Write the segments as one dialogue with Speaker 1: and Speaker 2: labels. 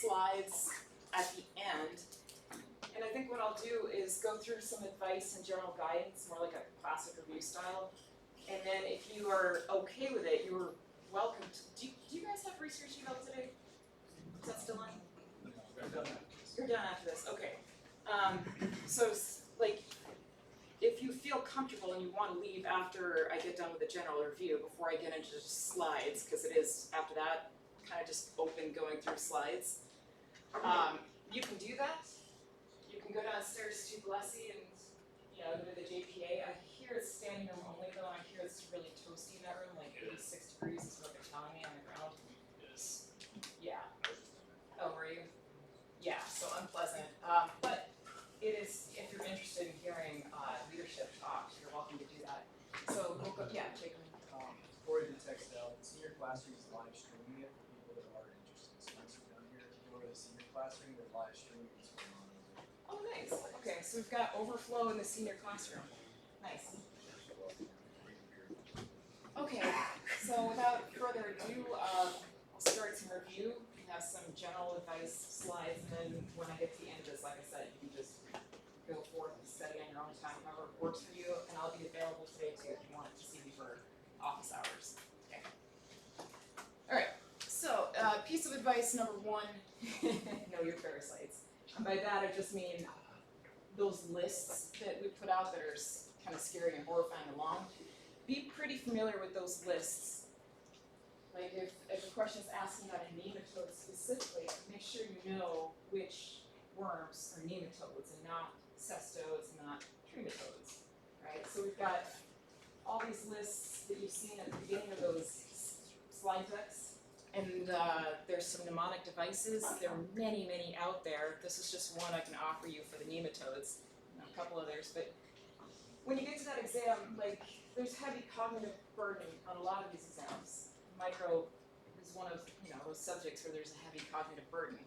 Speaker 1: slides at the end. And I think what I'll do is go through some advice and general guidance, more like a classic review style. And then if you are okay with it, you're welcome to, do you guys have research eval today? Is that still on? You're done after this, okay. So like, if you feel comfortable and you want to leave after I get done with the general review, before I get into just slides, because it is after that, kind of just open going through slides. You can do that. You can go downstairs to Blessy and go to the JPA. I hear it's standing room only though. I hear it's really toasty in that room, like 86 degrees is what they're telling me on the ground. Yeah. Oh, were you? Yeah, so unpleasant. But it is, if you're interested in hearing leadership talk, you're welcome to do that. So we'll go, yeah, Jacob.
Speaker 2: Corey the Textile, the senior classroom is live streaming it for people that are interested. So once you're done here, go to the senior classroom, they're live streaming what's going on.
Speaker 1: Oh, nice. Okay, so we've got overflow in the senior classroom. Nice. Okay, so without further ado, I'll start some review. We have some general advice slides, and then when I get to the end of this, like I said, you can just go forth and study on your own time, however it works for you, and I'll be available today too if you want to see me for office hours. Okay. All right. So, piece of advice number one: know your parasites. And by that, I just mean those lists that we put out that are kind of scary and horrifying along. Be pretty familiar with those lists. Like if a question is asking about a nematode specifically, make sure you know which worms are nematodes and not cestodes, not trematodes, right? So we've got all these lists that you've seen at the beginning of those slide decks, and there's some mnemonic devices. There are many, many out there. This is just one I can offer you for the nematodes, and a couple others, but when you get to that exam, like, there's heavy cognitive burden on a lot of these exams. Micro is one of those subjects where there's a heavy cognitive burden.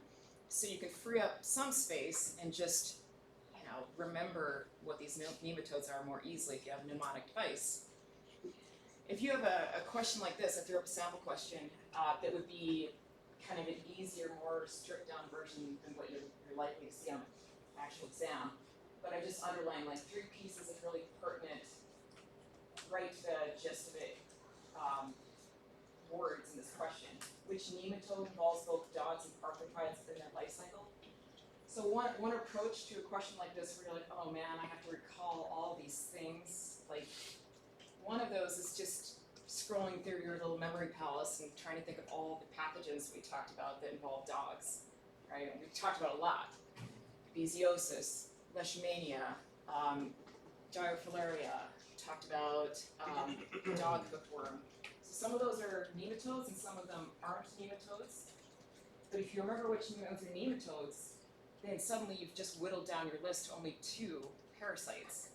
Speaker 1: So you can free up some space and just remember what these nematodes are more easily if you have a mnemonic device. If you have a question like this, a throw up a sample question, that would be kind of an easier, more stripped down version than what you're likely to see on an actual exam. But I just underlined like 3 pieces of really pertinent, right to the gist of it, words in this question. Which nematode involves both dogs and arthropods in their life cycle? So one approach to a question like this where you're like, oh man, I have to recall all these things. Like, one of those is just scrolling through your little memory palace and trying to think of all the pathogens we talked about that involve dogs, right? And we've talked about a lot. Babesiosis, leishmania, Dirofilaria, talked about dog hookworm. So some of those are nematodes and some of them aren't nematodes. But if you remember which ones are nematodes, then suddenly you've just whittled down your list to only 2 parasites.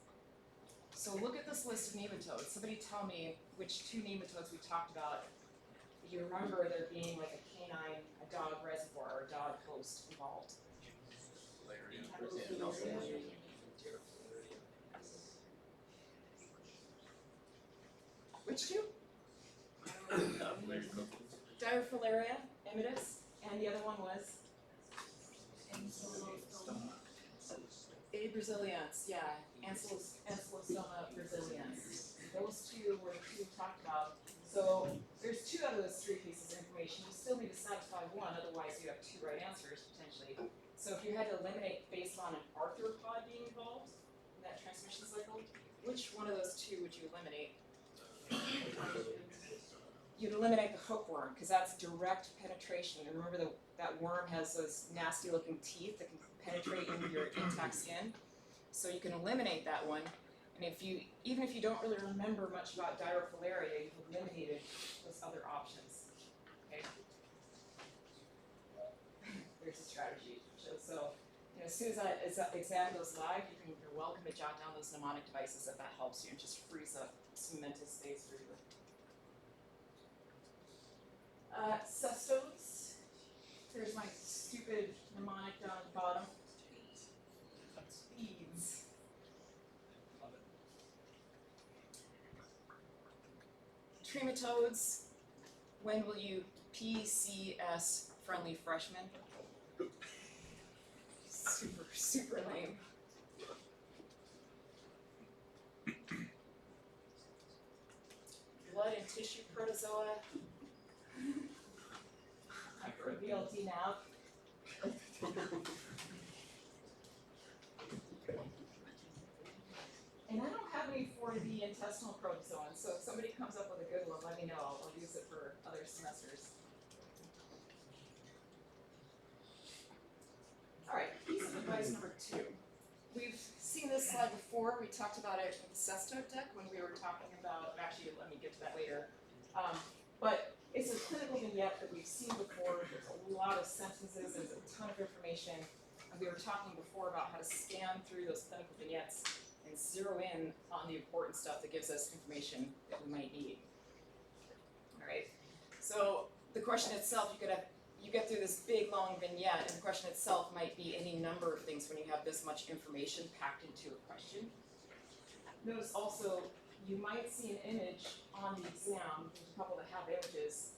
Speaker 1: So look at this list of nematodes. Somebody tell me which 2 nematodes we talked about. You remember there being like a canine, a dog reservoir, or a dog host involved. Which 2? Dirofilaria, Emidus, and the other one was? A Brazilians, yeah, Ancylostoma brazilians. Those 2 were the 2 we talked about. So there's 2 out of those 3 pieces of information. You still need to satisfy one, otherwise you have 2 right answers potentially. So if you had to eliminate based on an arthropod being involved in that transmission cycle, which one of those 2 would you eliminate? You'd eliminate the hookworm because that's direct penetration. And remember that worm has those nasty looking teeth that can penetrate into your intact skin. So you can eliminate that one. And even if you don't really remember much about Dirofilaria, you've eliminated those other options. Okay? There's a strategy. So as soon as that exam goes live, you're welcome to jot down those mnemonic devices if that helps you and just frees up some mental space for you. Cestodes. Here's my stupid mnemonic down at the bottom. Beads. Trematodes. When will you PCS friendly freshmen? super lame. Blood and tissue protozoa. For BLT now. And I don't have any for the intestinal protozoan, so if somebody comes up with a good one, let me know. I'll use it for other semesters. All right, piece of advice number 2. We've seen this slide before. We talked about it in the Sesto deck when we were talking about, actually, let me get to that later. But it's a clinical vignette that we've seen before. There's a lot of sentences, there's a ton of information. And we were talking before about how to scan through those clinical vignettes and zero in on the important stuff that gives us information that we might need. All right, so the question itself, you get through this big long vignette, and the question itself might be any number of things when you have this much information packed into a question. Notice also, you might see an image on the exam. There's a couple that have images.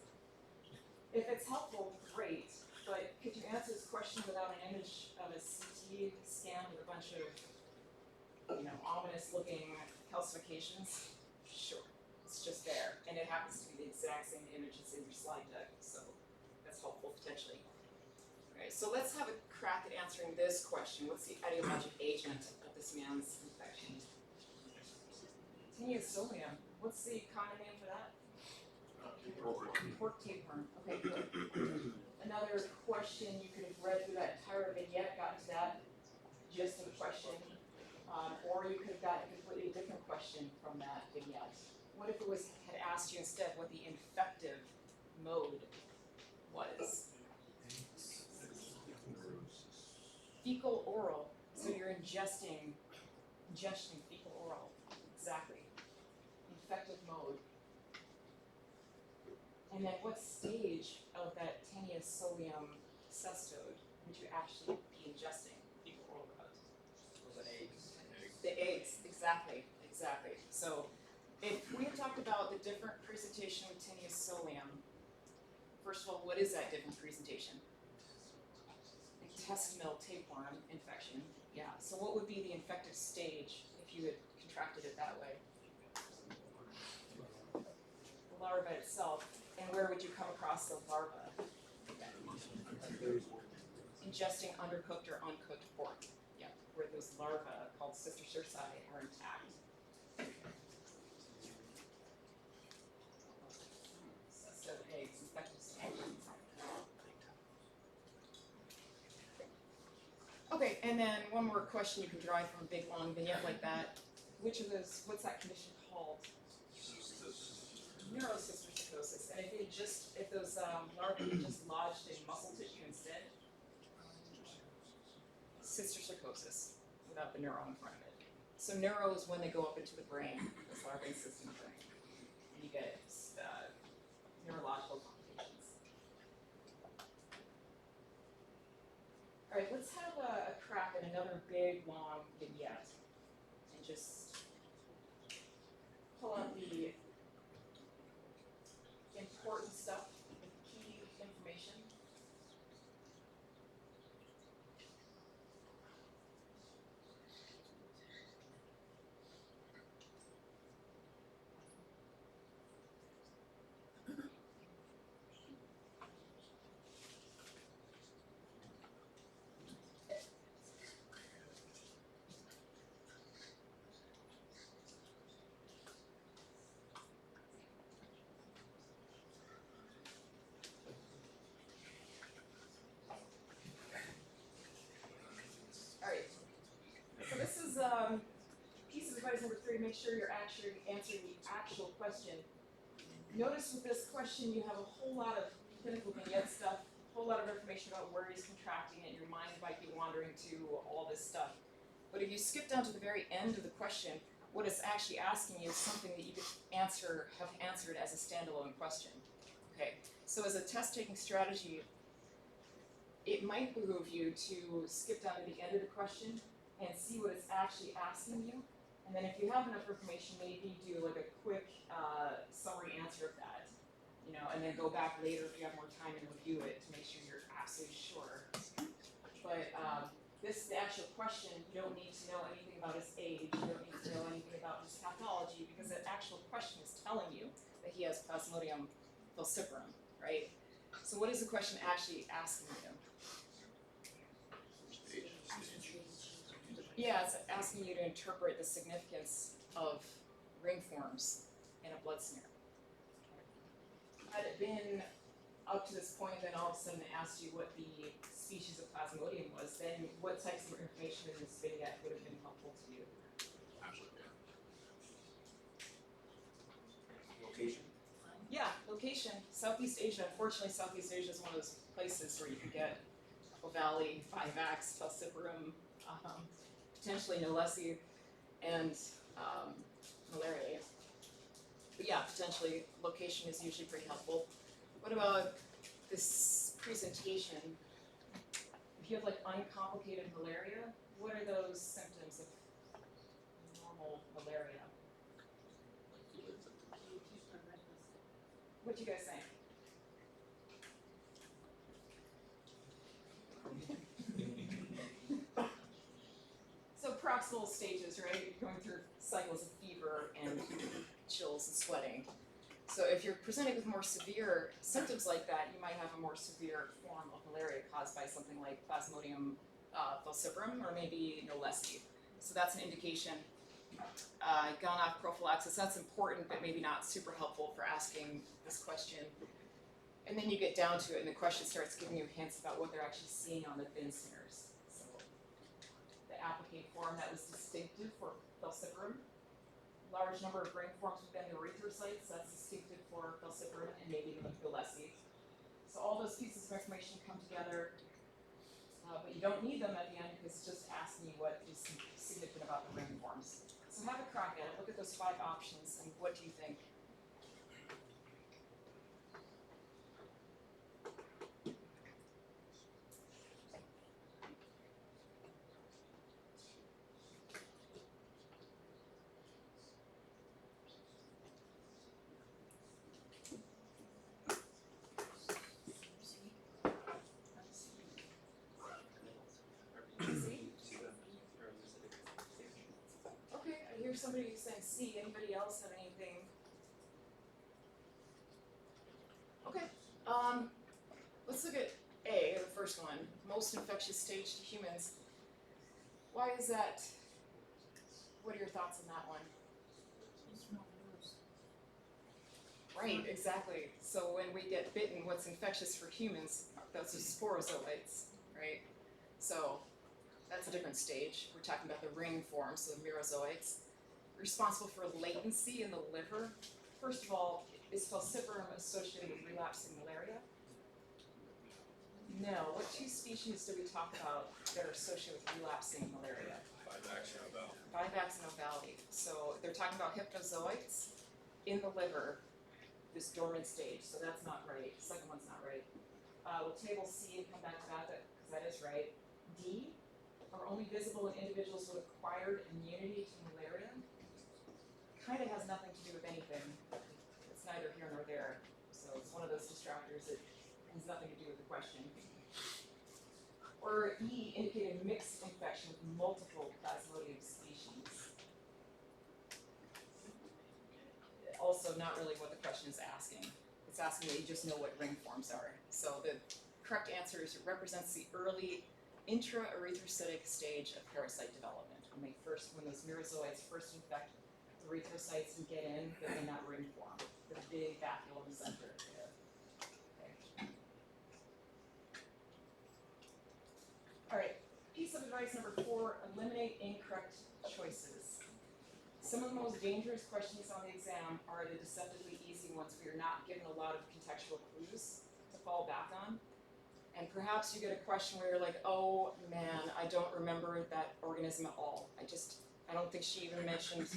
Speaker 1: If it's helpful, great, but could you answer this question without an image of a CT scan with a bunch of, ominous looking calcifications? Sure, it's just there, and it happens to be the exact same image that's in your slide deck, so that's helpful potentially. Alright, so let's have a crack at answering this question. What's the etiologic agent of this man's infection? Teniasolium. What's the common name for that? Pork tapeworm. Okay, good. Another question, you could have read through that entire vignette, gotten to that just in the question, or you could have gotten a completely different question from that vignette. What if it had asked you instead what the infective mode was? Fecal oral. So you're ingesting fecal oral. Exactly. Infective mode. And then what stage of that Teniasolium cestode would you actually be ingesting fecal oral product? The eggs, exactly. So if we had talked about the different presentation with Teniasolium, first of all, what is that different presentation? Intestinal tapeworm infection, yeah. So what would be the infective stage if you had contracted it that way? The larva itself, and where would you come across the larva? Ingesting undercooked or uncooked pork, yeah, where those larvae called Cysticerci are intact. So eggs, infective stage. Okay, and then one more question you can derive from a big long vignette like that. What's that condition called? Neurocysticercosis. And if those larvae had just lodged in muscle tissue instead, cysticercosis without the neuro in front of it. So neuro is when they go up into the brain, those larvae exist in the brain. And you get neurological complications. All right, let's have a crack at another big, long vignette and just pull out the important stuff, the key information. Piece of advice number 3, make sure you're actually answering the actual question. Notice with this question you have a whole lot of clinical vignette stuff, a whole lot of information about where he's contracting it, your mind might be wandering to all this stuff. But if you skip down to the very end of the question, what it's actually asking you is something that you could have answered as a standalone question. Okay, so as a test-taking strategy, it might behoove you to skip down to the end of the question and see what it's actually asking you. And then if you have enough information, maybe do like a quick summary answer of that, and then go back later if you have more time and review it to make sure you're absolutely sure. But this actually actual question, you don't need to know anything about his age, you don't need to know anything about his pathology, because the actual question is telling you that he has Plasmodium falciparum, right? So what is the question actually asking you? Yeah, it's asking you to interpret the significance of ring forms in a blood smear. Had it been up to this point, then all of a sudden it asked you what the species of Plasmodium was, then what types of information in this vignette would have been helpful to you?
Speaker 3: Location.
Speaker 1: Yeah, location, Southeast Asia. Unfortunately, Southeast Asia is one of those places where you can get Valley, Vivax, falciparum, potentially Knowlesi, and malaria. But yeah, potentially location is usually pretty helpful. What about this presentation? If you have like uncomplicated malaria, what are those symptoms of normal malaria? What you guys think? So proximal stages, right? You're going through cycles of fever and chills and sweating. So if you're presented with more severe symptoms like that, you might have a more severe form of malaria caused by something like Plasmodium falciparum or maybe Knowlesi. So that's an indication. Gonorrhea prophylaxis, that's important, but maybe not super helpful for asking this question. And then you get down to it and the question starts giving you hints about what they're actually seeing on the thin smears. So the applique form that was distinctive for falciparum, large number of ring forms within the erythrocytes, that's distinctive for falciparum and maybe Knowlesi. So all those pieces of information come together, but you don't need them at the end because it's just asking you what is significant about the ring forms. So have a crack at it, look at those 5 options, and what do you think? Okay, I hear somebody saying C. Anybody else have anything? Okay, let's look at A, the first one, most infectious stage to humans. Why is that? What are your thoughts on that one? Right, exactly. So when we get bitten, what's infectious for humans, those are sporozoites, right? So that's a different stage. We're talking about the ring forms, so the merozoites. Responsible for latency in the liver. First of all, is falciparum associated with relapsing malaria? No. What 2 species do we talk about that are associated with relapsing malaria? Vivax and Ovale. So they're talking about hypnozoites in the liver, this dormant stage, so that's not right. Second one's not right. We'll table C and come back to that, because that is right. D are only visible in individuals with acquired immunity to malaria. Kind of has nothing to do with anything. It's neither here nor there. So it's one of those distractors that has nothing to do with the question. Or E indicated mixed infection with multiple Plasmodium species. Also not really what the question is asking. It's asking that you just know what ring forms are. So the correct answer is it represents the early intra-erythrocytic stage of parasite development. When those merozoites first infect the erythrocytes and get in, they're in that ring form, the big vacuole in the center there. Okay. All right, piece of advice number 4, eliminate incorrect choices. Some of the most dangerous questions on the exam are the deceptively easy ones where you're not given a lot of contextual clues to fall back on. And perhaps you get a question where you're like, oh man, I don't remember that organism at all. I don't think she even mentioned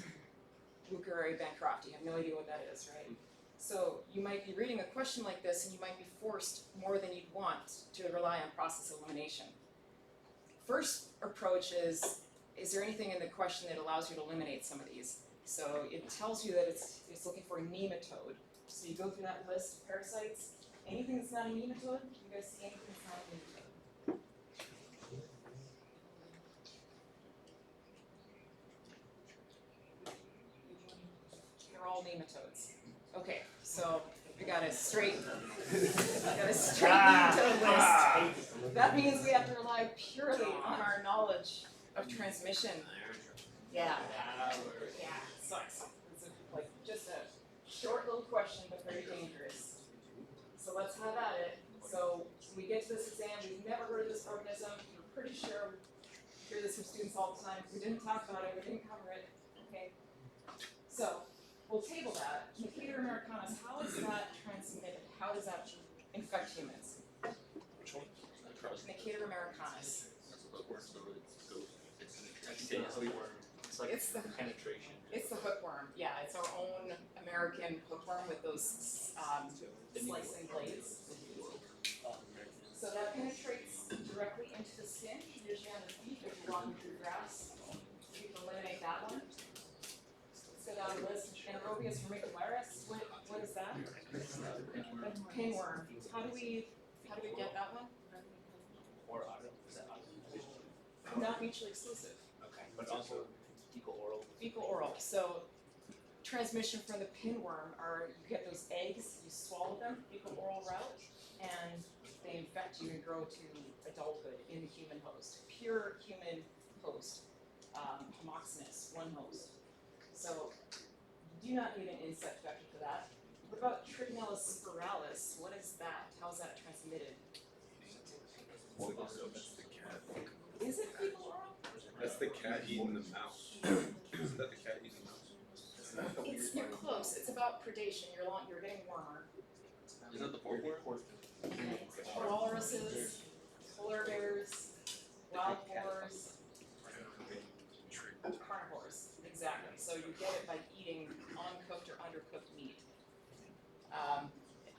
Speaker 1: Buchareri bancrofti. I have no idea what that is, right? So you might be reading a question like this and you might be forced more than you'd want to rely on process elimination. First approach is there anything in the question that allows you to eliminate some of these? So it tells you that it's looking for a nematode. So you go through that list of parasites. Anything that's not a nematode? You guys see anything that's not a nematode? nematodes. Okay, so we got a straight nematode list. That means we have to rely purely on our knowledge of transmission. Yeah. Yeah, sucks. It's like just a short little question, but very dangerous. So let's have at it. So when we get to this exam, we've never heard of this organism. We're pretty sure we hear this from students all the time. We didn't talk about it, we didn't cover it. Okay. So we'll table that. Necator americanus, how is that transmitted? How does that infect humans?
Speaker 3: Which one?
Speaker 1: Necator americanus.
Speaker 3: It's like
Speaker 1: It's the
Speaker 3: penetration.
Speaker 1: It's the hookworm. Yeah, it's our own American hookworm with those slicing blades. So that penetrates directly into the skin, usually on the feet if you're walking through grass. You can eliminate that one. Let's go down the list. Anaerobius formicularis. What is that? A pinworm. How do we get that one?
Speaker 3: Or is that
Speaker 1: Not mutually exclusive.
Speaker 3: okay. But also fecal oral.
Speaker 1: Fecal oral. So transmission from the pinworm are you get those eggs, you swallow them, fecal oral route, and they infect you and grow to adulthood in the human host. Pure human host. Homoxinous, one host. So you do not need an insect vector for that. What about Trichinella spiralis? What is that? How is that transmitted?
Speaker 4: That's the cat.
Speaker 1: Is it fecal oral?
Speaker 4: That's the cat eating the mouse. Isn't that the cat eating the mouse?
Speaker 1: You're close. It's about predation. You're getting warmer.
Speaker 4: Is that the pork worm?
Speaker 1: Walruses, polar bears, wild boars, carnivores. Exactly. So you get it by eating uncooked or undercooked meat.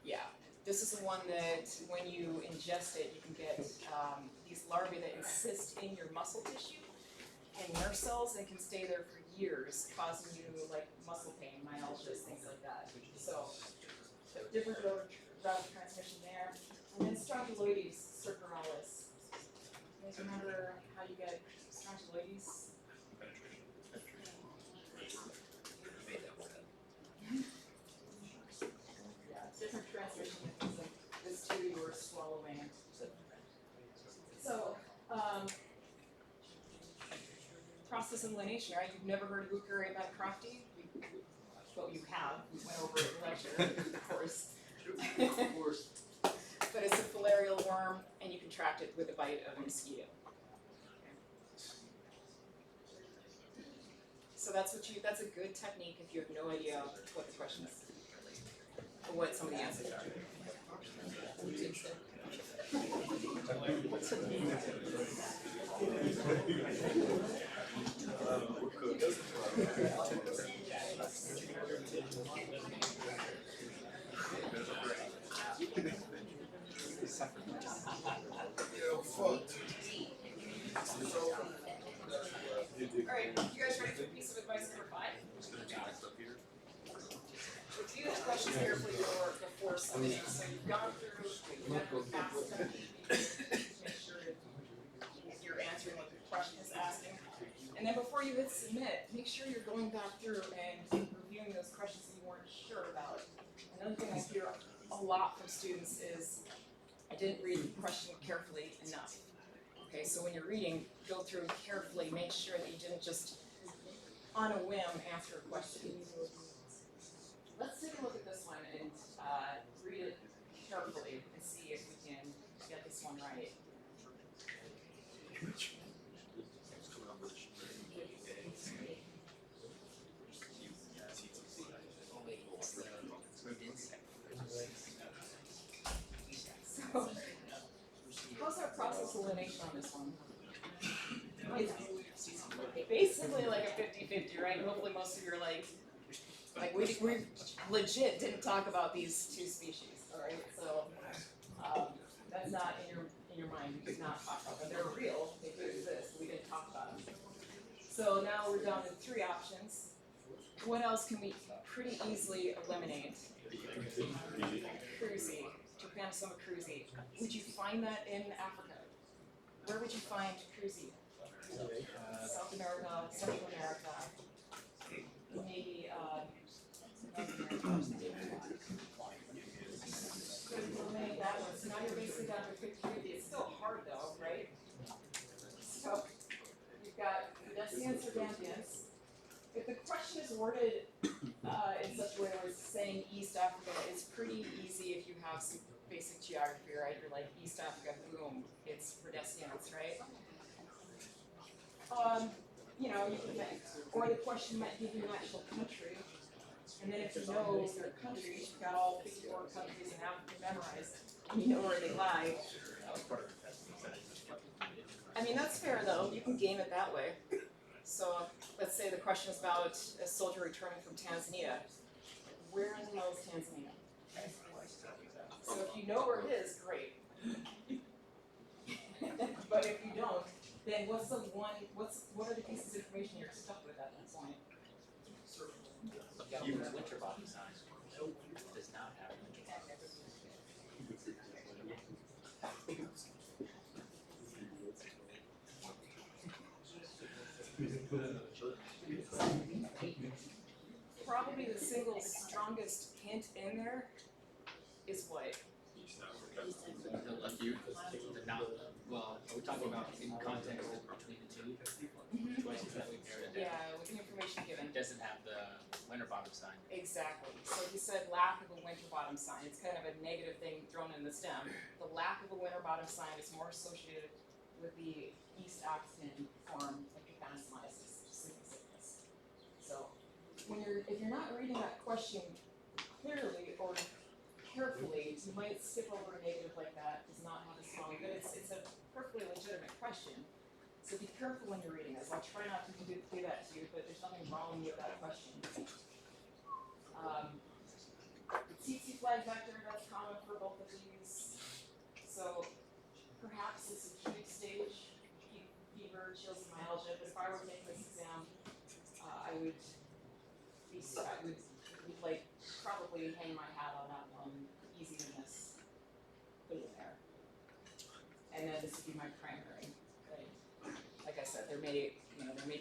Speaker 1: Yeah. This is the one that when you ingest it, you can get these larvae that insist in your muscle tissue and nerve cells and can stay there for years, causing you like muscle pain, myalgias, things like that. So different route of transmission there. And then Strongyloides circularis. You guys remember how you get Strongyloides? Yeah, different transmission mechanism. This too you were swallowing. So, process of elimination, right? You've never heard of Eukaryote Bancrofti? Well, you have. We went over it in lecture, of course.
Speaker 3: Of course.
Speaker 1: But it's a filarial worm, and you contract it with a bite of a mosquito. So that's a good technique if you have no idea what the question is, or what some of the answers are. Alright, you guys ready for piece of advice number 5? Review the questions carefully before submitting, so you've gone through, you've asked them, make sure that you're answering what the question is asking. And then before you hit submit, make sure you're going back through and reviewing those questions that you weren't sure about. Another thing I hear a lot from students is, I didn't read the question carefully enough. Okay, so when you're reading, go through carefully, make sure that you didn't just, on a whim, answer a question. Let's take a look at this one and read it carefully and see if we can get this one right. So, how's our process of elimination on this one? It's basically like a 50-50, right? Hopefully most of you are like we legit didn't talk about these two species, all right? So that's not in your mind. We did not talk about them. They're real. They do exist. We didn't talk about them. So now we're down to 3 options. What else can we pretty easily eliminate? Cruzi, Trypanosoma cruzi. Would you find that in Africa? Where would you find cruzi? South America, Central America, maybe Good, eliminate that one, so now you're basically down to 50/50. It's still hard though, right? So, you've got pedestrians or Gambians. If the question is worded in such a way where it's saying East Africa, it's pretty easy if you have some basic geography, right? You're like, East Africa, boom, it's Rhodesians, right? You know, you can think, or the question might give you an actual country, and then if you know their countries, you've got all 54 countries in Africa memorized, and you know where they lie. I mean, that's fair though, you can game it that way. So, let's say the question is about a soldier returning from Tanzania. Where in the hell is Tanzania? So if you know where it is, great. But if you don't, then what are the pieces of information you're stuck with at that point?
Speaker 3: Human winter bottom sign does not have winter bottom.
Speaker 1: Probably the single strongest hint in there is what?
Speaker 4: East Africa.
Speaker 3: Like you, the not, well, are we talking about in context between the two choices that we narrowed down?
Speaker 1: Yeah, with the information given.
Speaker 3: It doesn't have the winter bottom sign.
Speaker 1: Exactly. So he said lack of a winter bottom sign. It's kind of a negative thing thrown in the stem. The lack of a winter bottom sign is more associated with the East African form of trypanosomiasis, sleeping sickness. So if you're not reading that question clearly or carefully, you might skip over a negative like that, does not have a strong, but it's a perfectly legitimate question. So be careful when you're reading this. I'll try not to do that to you, but there's nothing wrong with that question. The tsetse flag vector, that's common for both of these. So perhaps it's acute stage, fever, chills, and myalgia, but if I were to take this exam, I would like probably hang my hat on that one, easiness, put it in there. And then this would be my primary, right? Like I said, there may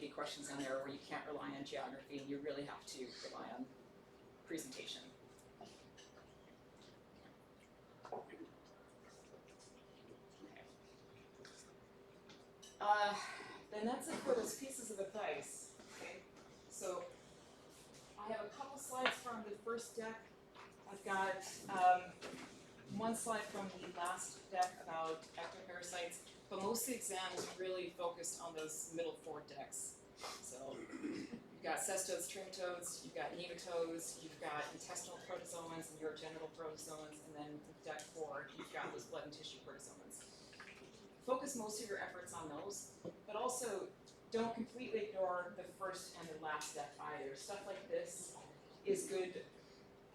Speaker 1: be questions in there where you can't rely on geography and you really have to rely on presentation. Then that's it for those pieces of advice, okay? So I have a couple slides from the first deck. I've got one slide from the last deck about ectoparasites, but most of the exam is really focused on those middle four decks. So you've got cestodes, trematodes, you've got nematodes, you've got intestinal protozoans and urogenital protozoans, and then with deck 4, you've got those blood and tissue protozoans. Focus most of your efforts on those, but also don't completely ignore the first and the last deck either. Stuff like this is good.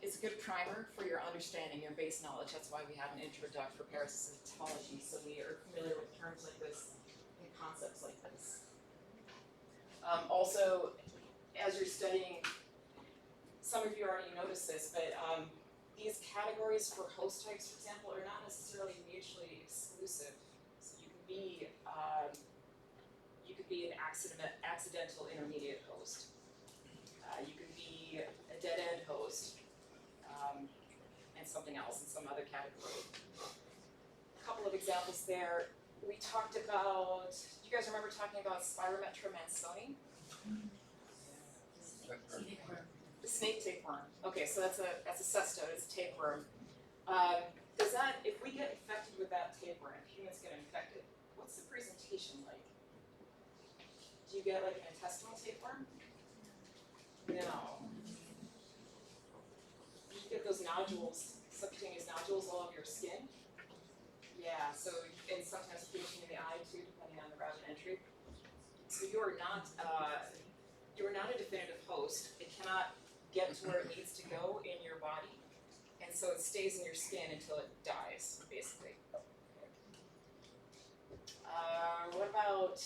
Speaker 1: It's a good primer for your understanding, your base knowledge. That's why we have an introduction for parasitology, so we are familiar with terms like this and concepts like this. Also, as you're studying, some of you already noticed this, but these categories for host types, for example, are not necessarily mutually exclusive. So you could be an accidental intermediate host. You could be a dead-end host, and something else in some other category. A couple of examples there. We talked about, do you guys remember talking about Spirometra mansoni? The snake tapeworm. Okay, so that's a cestode, it's a tapeworm. If we get infected with that tapeworm, if humans get infected, what's the presentation like? Do you get like an intestinal tapeworm? No. You get those nodules, subcutaneous nodules all over your skin. Yeah, so, and sometimes piercing in the eye too, depending on the route of entry. So you are not a definitive host. It cannot get to where it needs to go in your body, and so it stays in your skin until it dies, basically. What about,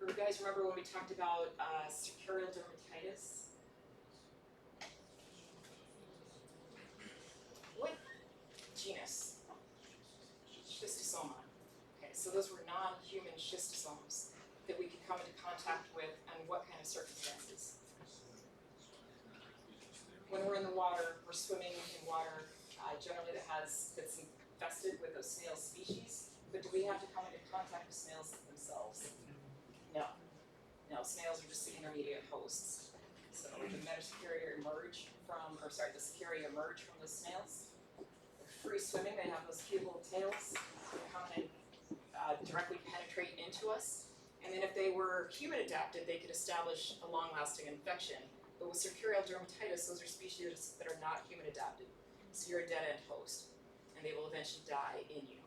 Speaker 1: you guys remember when we talked about cercarial dermatitis? What genus? Schistosoma. Okay, so those were non-human schistosomes that we could come into contact with, and what kind of circumstances? when we're in the water, we're swimming in water, generally that's infested with those snail species, but do we have to come into contact with snails themselves? No. No, snails are just the intermediate hosts. So the Metasphaeria the Scaria emerge from the snails. They're free swimming, they have those cute little tails, they come and directly penetrate into us. And then if they were human adapted, they could establish a long-lasting infection. But with Cercarial dermatitis, those are species that are not human adapted. So you're a dead-end host, and they will eventually die in you.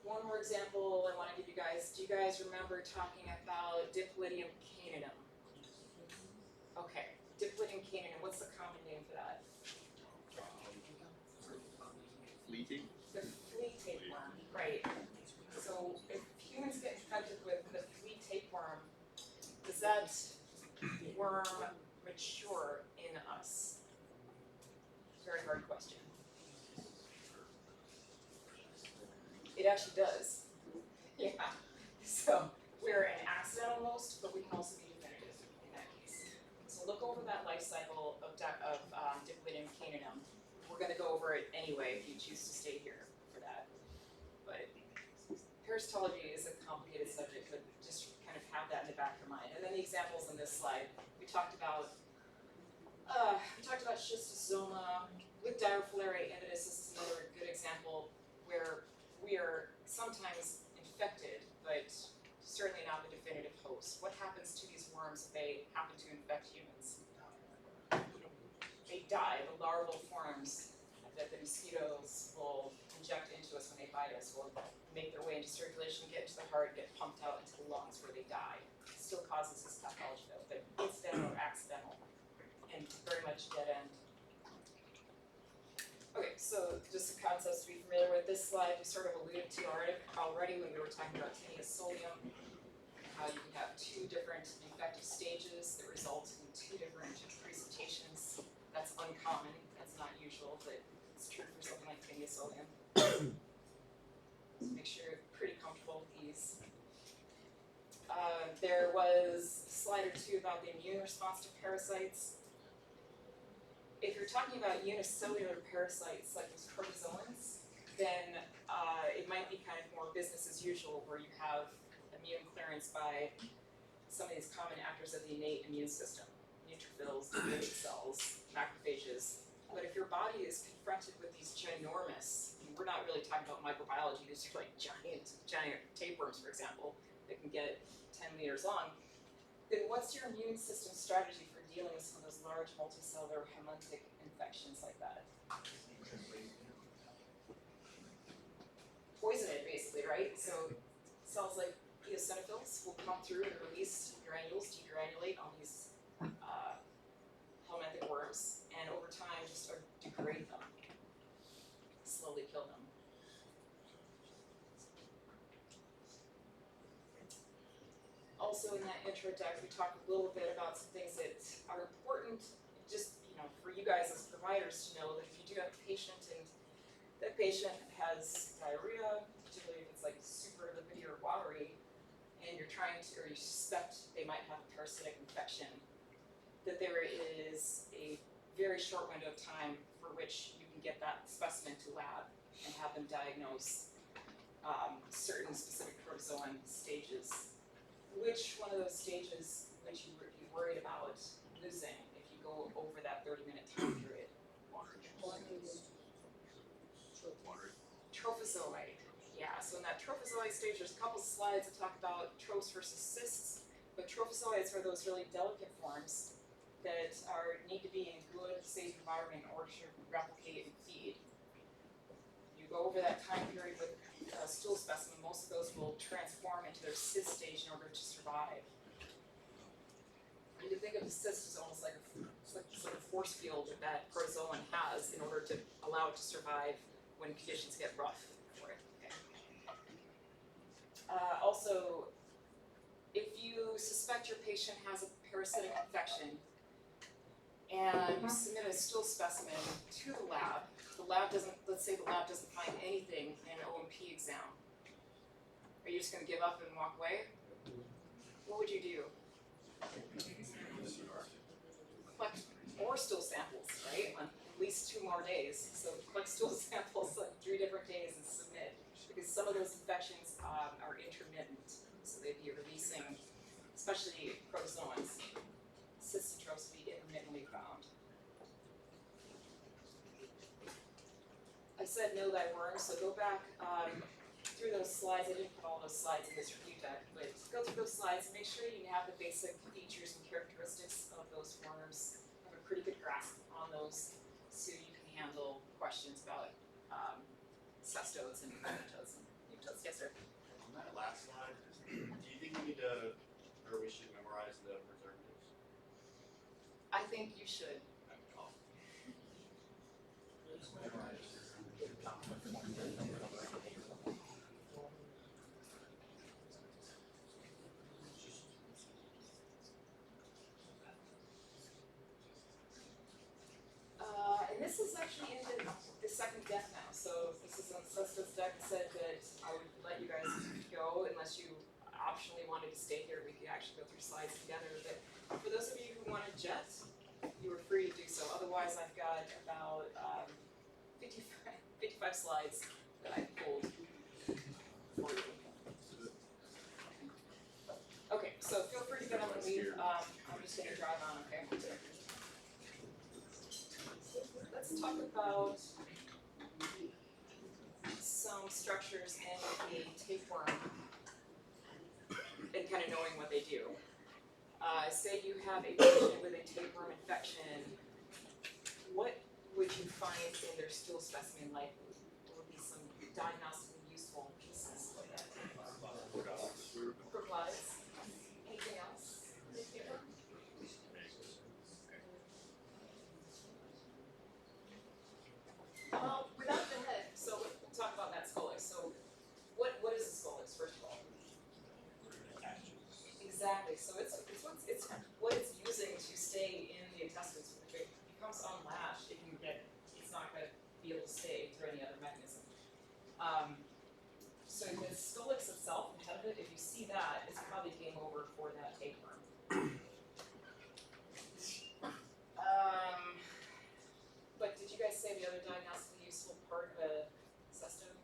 Speaker 1: One more example I want to give you guys. Do you guys remember talking about Diploidium caninum? Okay, Diploidium caninum, what's the common name for that?
Speaker 4: Fleeting?
Speaker 1: The flea tapeworm, right. So if humans get infected with the flea tapeworm, does that worm mature in us? Very hard question. It actually does. Yeah. So we're an accidental host, but we can also be definitive in that case. So look over that life cycle of Diploidium caninum. We're going to go over it anyway if you choose to stay here for that. But parasitology is a complicated subject, but just kind of have that in the back of your mind. And then the examples in this slide, we talked about schistosoma. With Dirofilaria immitis, this is another good example where we are sometimes infected, but certainly not the definitive host. What happens to these worms if they happen to infect humans? They die. The larval forms that the mosquitoes will inject into us when they bite us will make their way into circulation, get into the heart, get pumped out into the lungs where they die. It still causes this pathology though, but incidental or accidental, and very much dead end. Okay, so just some concepts to be familiar with. This slide we sort of alluded to already when we were talking about Taenia solium, how you can have two different infective stages that result in two different presentations. That's uncommon, that's not usual, but it's true for something like Taenia solium. So make sure you're pretty comfortable with these. There was a slide or two about the immune response to parasites. If you're talking about unicellular parasites like those protozoans, then it might be kind of more business as usual where you have immune clearance by some of these common actors of the innate immune system, neutrophils, dendritic cells, macrophages. But if your body is confronted with these ginormous, we're not really talking about microbiology, these are like giant tapeworms, for example, that can get 10 meters long, then what's your immune system strategy for dealing with some of those large multicellular hemontic infections like that? Poison it, basically, right? So cells like eosinophils will come through and release granules, degranulate on these helminthic worms, and over time just sort of degrade them, slowly kill them. Also in that intro deck, we talked a little bit about some things that are important, just for you guys as providers to know that if you do have a patient and that patient has diarrhea, particularly if it's like super lipidy or watery, and you're trying to, or you suspect they might have a parasitic infection, that there is a very short window of time for which you can get that specimen to lab and have them diagnose certain specific protozoan stages. Which one of those stages would you be worried about losing if you go over that 30-minute time period? Trophozoite. Yeah, so in that trophozoite stage, there's a couple slides that talk about trophs versus cysts, but trophozoites are those really delicate forms that need to be in good, safe environment in order to replicate and feed. You go over that time period with a stool specimen, most of those will transform into their cyst stage in order to survive. You can think of the cyst as almost like a sort of force field that protozoan has in order to allow it to survive when conditions get rough for it. Okay. Also, if you suspect your patient has a parasitic infection and you submit a stool specimen to the lab doesn't, let's say the lab doesn't find anything in an O&P exam. Are you just going to give up and walk away? What would you do? collect more stool samples, right, on at least 2 more days. So collect stool samples on 3 different days and submit, because some of those infections are intermittent. So they'd be releasing, especially protozoans, cystitrophs be intermittently found. I said know thy worms, so go back through those slides. I didn't put all those slides in this review deck, but go through those slides and make sure you have the basic features and characteristics of those worms, have a pretty good grasp on those, so you can handle questions about cestodes and nematodes and nematodes. Yes, sir?
Speaker 5: On that last slide, do you think we need to, or we should memorize the preservatives?
Speaker 1: I think you should. And this is actually in the second deck now, so this is on Cestode's deck. Said that I would let you guys go unless you optionally wanted to stay here. We could actually go through slides together, but for those of you who want to jet, you were free to do so. Otherwise, I've got about 55 slides that I pulled for you. Okay, so feel free to get up and leave. I'm just going to drive on, okay? Let's talk about some structures in a tapeworm and kind of knowing what they do. Say you have a patient with a tapeworm infection, what would you find in their stool specimen? Like, what would be some diagnostically useful pieces of that? Proglides. Anything else? Without the head, so we'll talk about that scolex. So, what is a scolex, first of all? Exactly. So it's what it's using to stay in the intestines. If it becomes unlatched, it's not going to be able to stay through any other mechanism. So the scolex itself, the head of it, if you see that, it's probably game over for that tapeworm. But did you guys say the other diagnostically useful part of a cestode?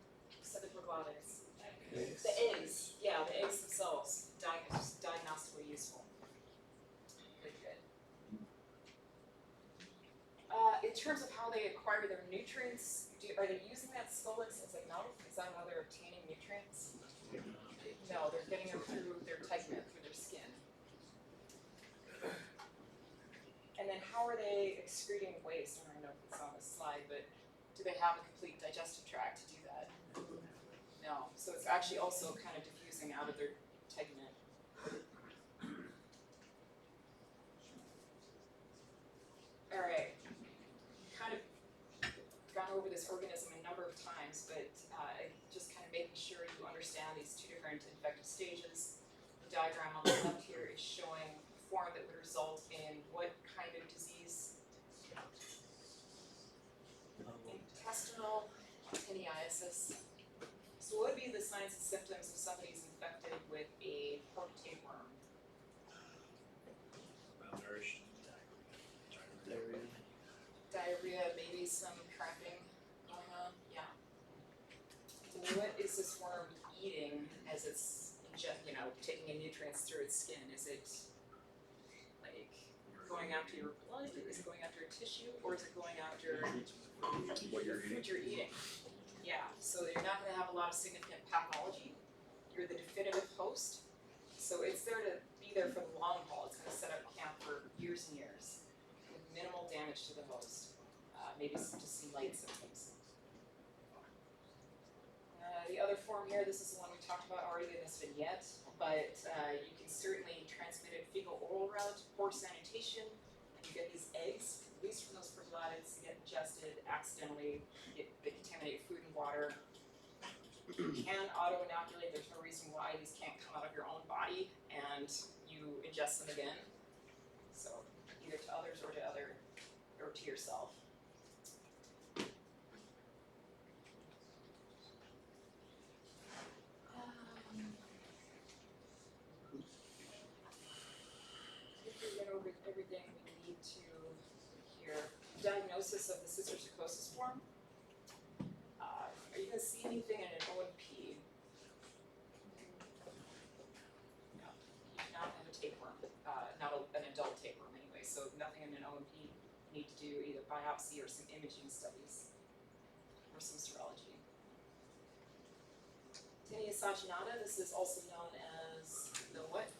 Speaker 1: Said the proglottids. The eggs, yeah, the eggs themselves, diagnostically useful. Good, good. In terms of how they acquire their nutrients, are they using that scolex as a mouth? Is that how they're obtaining nutrients? No, they're getting them through their tegment, through their skin. And then how are they excreting waste? I don't know if it's on this slide, but do they have a complete digestive tract to do that? No, so it's actually also kind of diffusing out of their tegment. All right, kind of gone over this organism a number of times, but just kind of making sure you understand these 2 different infective stages. The diagram on the left here is showing a form that would result in what kind of disease? Intestinal actiniasis. So what would be the signs and symptoms if somebody's infected with a pork tapeworm?
Speaker 5: Malnourished.
Speaker 1: Diarrhea, maybe some cramping going on, yeah. What is this worm eating as it's taking in nutrients through its skin? Is it like going after your blood? Is it going after a tissue? Or is it going after
Speaker 4: What you're
Speaker 1: food you're eating? Yeah, so you're not going to have a lot of significant pathology. You're the definitive host. So it's there to be there for the long haul. It's going to set up camp for years and years with minimal damage to the host. Maybe just some light symptoms. The other form here, this is the one we talked about already in this vignette, but you can certainly transmit it fecal-oral route, poor sanitation, and you get these eggs released from those proglottids, get ingested accidentally, they contaminate food and water. You can auto-inoculate, there's no reason why these can't come out of your own body and you ingest them again. So either to others or to yourself. diagnosis of the cysticercosis form. Are you gonna see anything in an O&P? No, you do not have a tapeworm, an adult tapeworm anyway, so nothing in an O&P. You need to do either biopsy or some imaging studies, or some serology. Tinea saginata, this is also known as the what?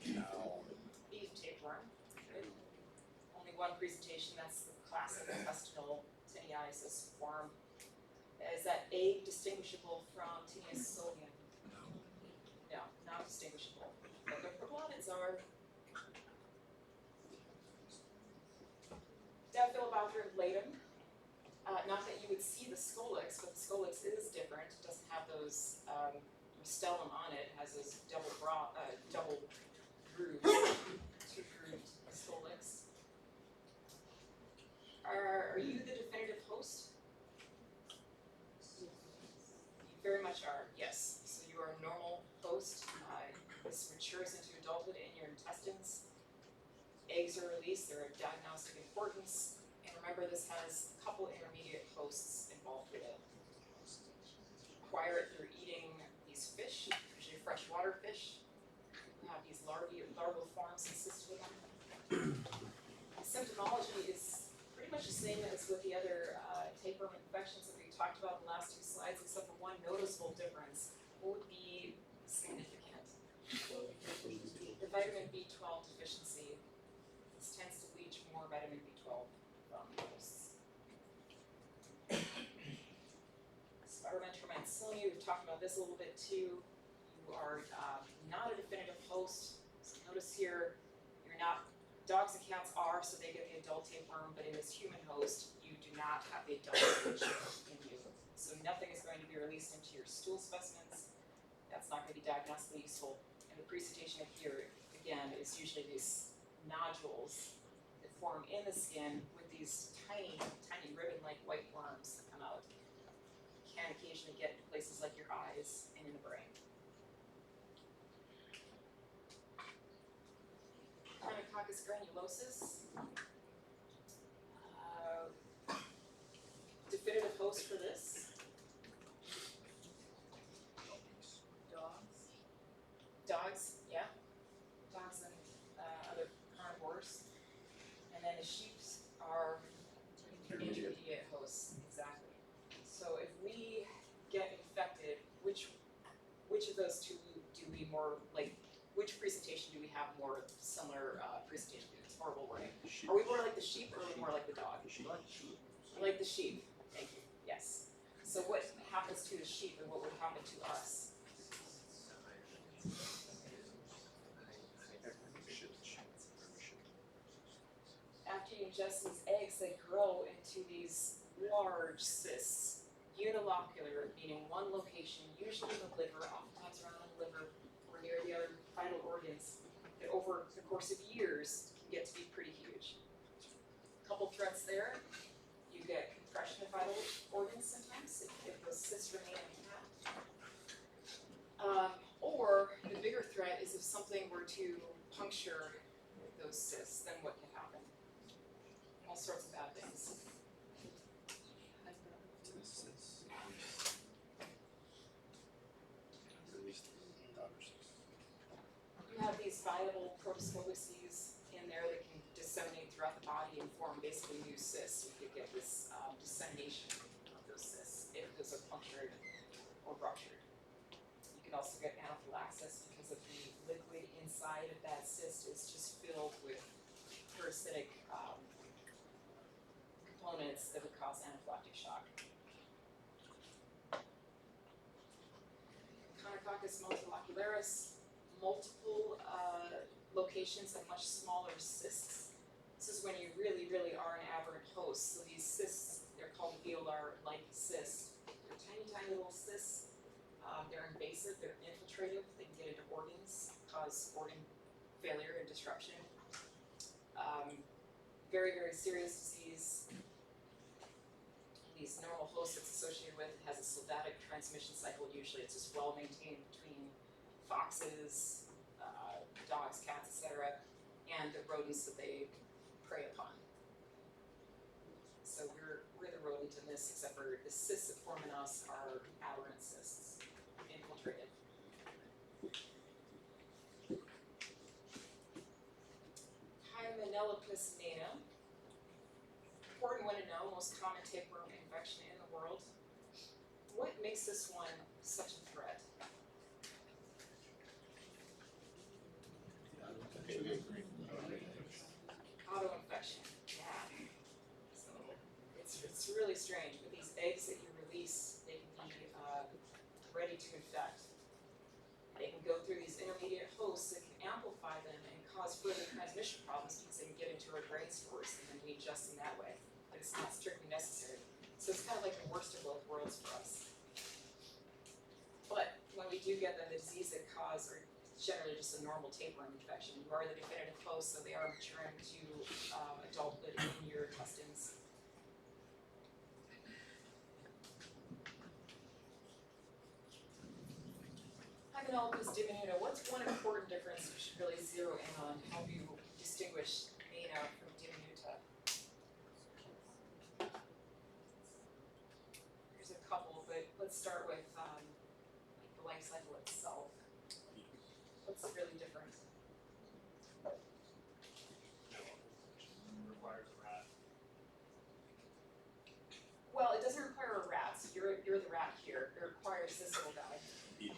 Speaker 1: Beef tapeworm. Good. Only one presentation, that's the classic intestinal tineiasis form. Is that egg distinguishable from Tinea sodium? No, not distinguishable. But the proglottids are. Diphyllobacterium latum. Not that you would see the scolex, but the scolex is different. It doesn't have those stellum on it. It has those double grooves, two grooved scolex. Are you the definitive host? You very much are, yes. So you are a normal host. This matures into adulthood in your intestines. Eggs are released, they're of diagnostic importance. And remember, this has a couple intermediate hosts involved with it. Acquire it through eating these fish, usually freshwater fish. You have these larval forms consistent with them. The symptomology is pretty much the same as with the other tapeworm infections that we talked about in the last two slides, except for one noticeable difference. What would be significant? The vitamin B12 deficiency. This tends to leach more vitamin B12 from hosts. Spirometrum ancillae, we've talked about this a little bit too. You are not a definitive host. So notice here, you're not, dogs and cats are, so they get the adult tapeworm, but in this human host, you do not have the adult stage in you. So nothing is going to be released into your stool specimens. That's not going to be diagnostically useful. And the presentation here, again, is usually these nodules that form in the skin with these tiny, tiny ribbon-like white worms that come out. Can occasionally get into places like your eyes and in the brain. Chronococcus granulosis. Definitive host for this. Dogs, yeah. Dogs and other carnivores. And then the sheep are intermediate hosts, exactly. So if we get infected, which of those two do we more, like, which presentation do we have more similar presentation to? It's horrible wording. Are we more like the sheep or are we more like the dog? We're like the sheep, thank you, yes. So what happens to the sheep and what would happen to us? After you ingest these eggs, they grow into these large cysts, unilocular, meaning one location, usually in the liver, oftentimes around the liver or near the other vital organs, that over the course of years can get to be pretty huge. Couple threats there, you get compression of vital organs sometimes if those cysts remain intact. Or the bigger threat is if something were to puncture those cysts, then what can happen? All sorts of bad things. You have these viable protoscoleces in there that can disseminate throughout the body and form basically new cysts. You could get this dissemination of those cysts if those are punctured or ruptured. You can also get anaphylaxis because of the liquid inside of that cyst is just filled with parasitic components that would cause anaphylactic shock. Chronococcus multilocularis, multiple locations and much smaller cysts. This is when you really, really are an aberrant host. So these cysts, they're called velar-like cysts. They're tiny, tiny little cysts. They're invasive, they're infiltrative, they can get into organs, cause organ failure and disruption. Very, very serious disease. These normal hosts it's associated with has a sylvatic transmission cycle. Usually it's just well maintained between foxes, dogs, cats, etc., and the rodents that they prey upon. So cysts, except for the cysts that form in us are aberrant cysts, infiltrated. Hymenopus nana. Important one to know, most common tapeworm infection in the world. What makes this one such a threat? Auto-infection, yeah. So it's really strange, but these eggs that you release, they can be ready to infect. They can go through these intermediate hosts that can amplify them and cause further transmission problems because they can get into our brain stores and then we adjust in that way. But it's not strictly necessary. So it's kind of like the worst of both worlds for us. But when we do get them, the disease that cause are generally just a normal tapeworm infection. You are the definitive host, so they are maturing to adulthood in your intestines. Hymenopus diminuta, what's one important difference you should really zero in on, help you distinguish Nana from diminuta? There's a couple, but let's start with the life cycle itself. What's really different?
Speaker 5: Requires a rat.
Speaker 1: Well, it doesn't require a rat, so you're the rat here. It requires this little guy. It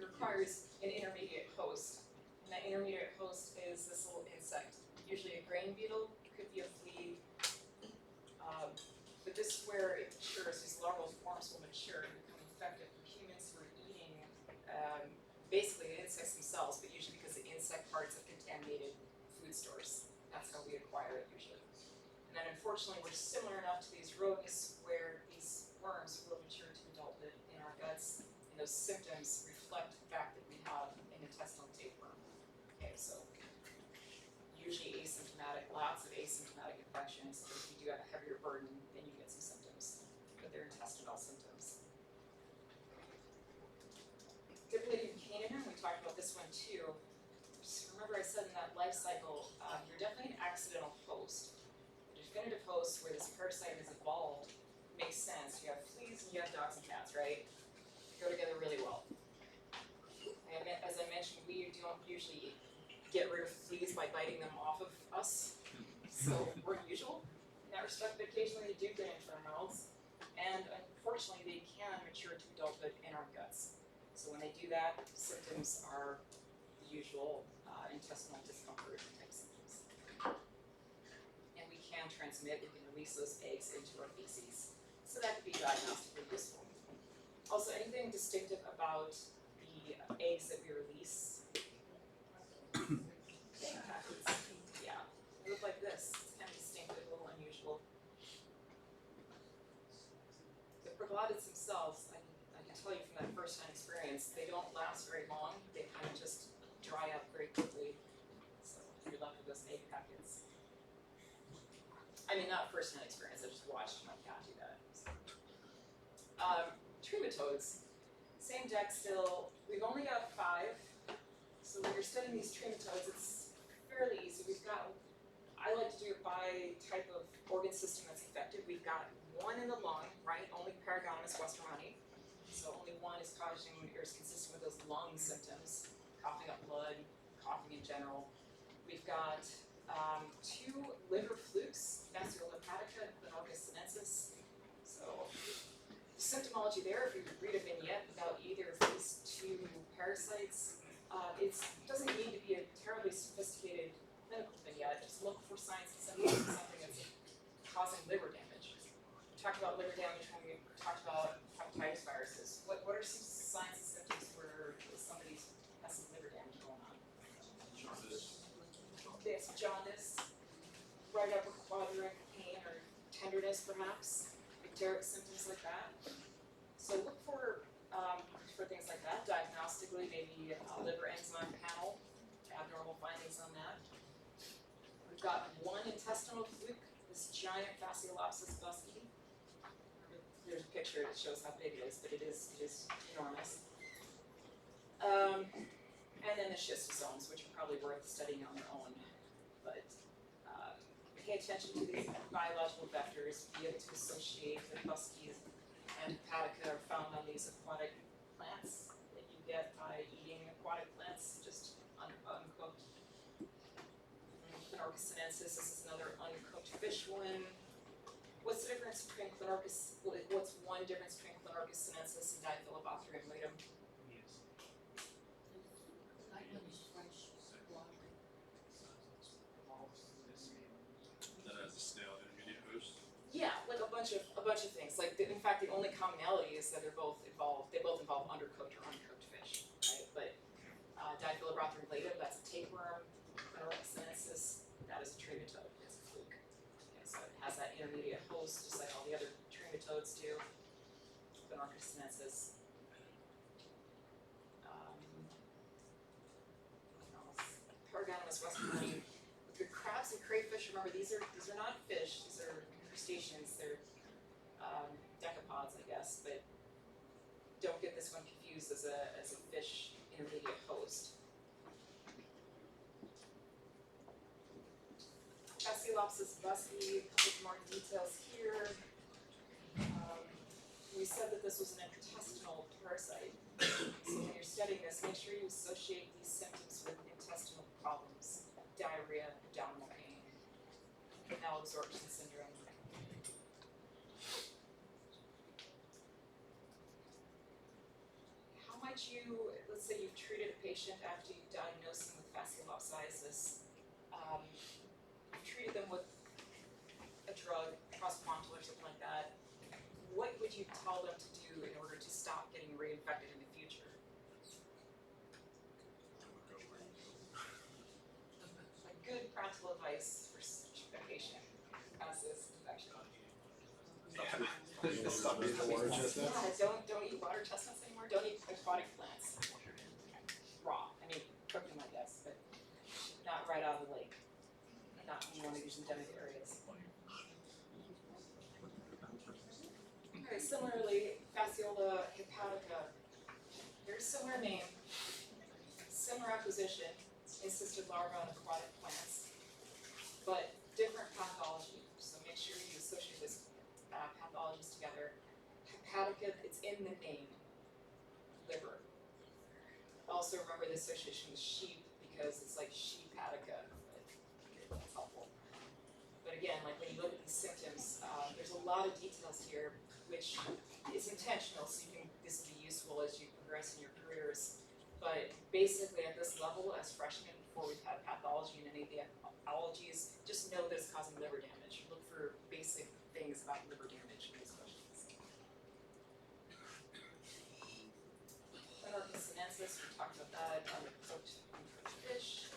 Speaker 1: requires an intermediate host. And that intermediate host is this little insect, usually a grain beetle, could be a flea. But this is where it matures, these larval forms will mature and become effective for humans who are eating basically the insects themselves, but usually because the insect parts have contaminated food stores. That's how we acquire it usually. And then unfortunately, we're similar enough to these rodents where these worms will mature to adulthood in our guts, and those symptoms reflect the fact that we have an intestinal tapeworm. Okay, so usually asymptomatic, lots of asymptomatic infections. If you do have a heavier burden, then you get some symptoms, but they're intestinal symptoms. Diploidium caninum, we talked about this one too. Just remember I said in that life cycle, you're definitely an accidental host. The definitive host where this parasite has evolved makes sense. You have fleas and you have dogs and cats, right? They go together really well. And as I mentioned, we don't usually get rid of fleas by biting them off of us. So we're unusual in that respect, but occasionally they do get into our mouths. And unfortunately, they can mature to adulthood in our guts. So when they do that, symptoms are the usual intestinal discomfort type symptoms. And we can transmit, we can release those eggs into our feces. So that could be diagnostically useful. Also, anything distinctive about the eggs that we release? Yeah, they look like this. It's kind of distinctive, a little unusual. The proglottids themselves, I can tell you from that first-hand experience, they don't last very long. They kind of just dry up very quickly. So you're left with those egg packets. I mean, not first-hand experience. I just watched my cat do that. Trematodes, same deck still. We've only got 5. So when you're studying these trematodes, it's fairly easy. We've got, I like to do it by type of organ system that's affected. We've got one in the lung, right? Only Paragonus westermani. So only one is causing or is consistent with those lung symptoms, coughing up blood, coughing in general. We've got 2 liver flukes, Fasciole hepatica and Clinorchus sinensis. So the symptomology there, if you read a vignette about either of these 2 parasites, it doesn't need to be a terribly sophisticated clinical vignette. Just look for signs and symptoms of something that's causing liver damage. We talked about liver damage when we talked about hepatitis viruses. What are some signs and symptoms where somebody has some liver damage going on?
Speaker 5: Jaundice.
Speaker 1: There's jaundice, right upper quadrant pain or tenderness perhaps, icteric symptoms like that. So look for things like that, diagnostically, maybe liver enzyme panel, abnormal findings on that. We've got 1 intestinal fluke, this giant Fasciolopsis busky. There's a picture that shows how big it is, but it is enormous. And then the schistosomes, which are probably worth studying on their own. But pay attention to these biological vectors, be able to associate the Buskies and Hepatica are found on these aquatic plants that you get by eating aquatic plants, just uncooked. Clinorchus sinensis, this is another uncooked fish one. What's the difference between what's one difference between Clinorchus sinensis and Diphyllobothrium latum?
Speaker 4: That has a snail intermediate host.
Speaker 1: Yeah, like a bunch of things. Like in fact, the only commonality is that they both involve undercooked or uncooked fish, right? But Diphyllobothrium latum, that's a tapeworm. Clinorchus sinensis, that is a trematode. It's a fluke. Okay, so it has that intermediate host, just like all the other trematodes do. Clinorchus sinensis. Paragonymous westerly. The crabs and crayfish, remember these are not fish, these are crustaceans, they're decapods, I guess, but don't get this one confused as a fish intermediate host. Fasciolopsis busky, a couple more details here. We said that this was an intestinal parasite. So when you're studying this, make sure you associate these symptoms with intestinal problems, diarrhea, abdominal pain, malabsorption syndrome. How might you, let's say you've treated a patient after you've diagnosed them with fasciolopsiasis, you've treated them with a drug, prosprontal or something like that, what would you tell them to do in order to stop getting reinfected in the future? A good practical advice for such a patient as this infection.
Speaker 2: Stop eating the water chestnuts.
Speaker 1: Yeah, don't eat water chestnuts anymore. Don't eat aquatic plants. Raw. I mean, cook them, I guess, but not right out of the lake. Not in one of these endemic areas. Okay, similarly, Fasciola hepatica, very similar name, similar acquisition, encysted larvae on aquatic plants, but different pathology. So make sure you associate these pathologies together. Hepatica, it's in the name, liver. Also remember the association with sheep because it's like sheepatica, but that's helpful. But again, like when you look at these symptoms, there's a lot of details here which is intentional, so this will be useful as you progress in your careers. But basically at this level, as freshmen, before we've had pathology in any of the ologies, just know that it's causing liver damage. Look for basic things about liver damage in these questions. Clinorchus sinensis, we talked about that, uncooked fish.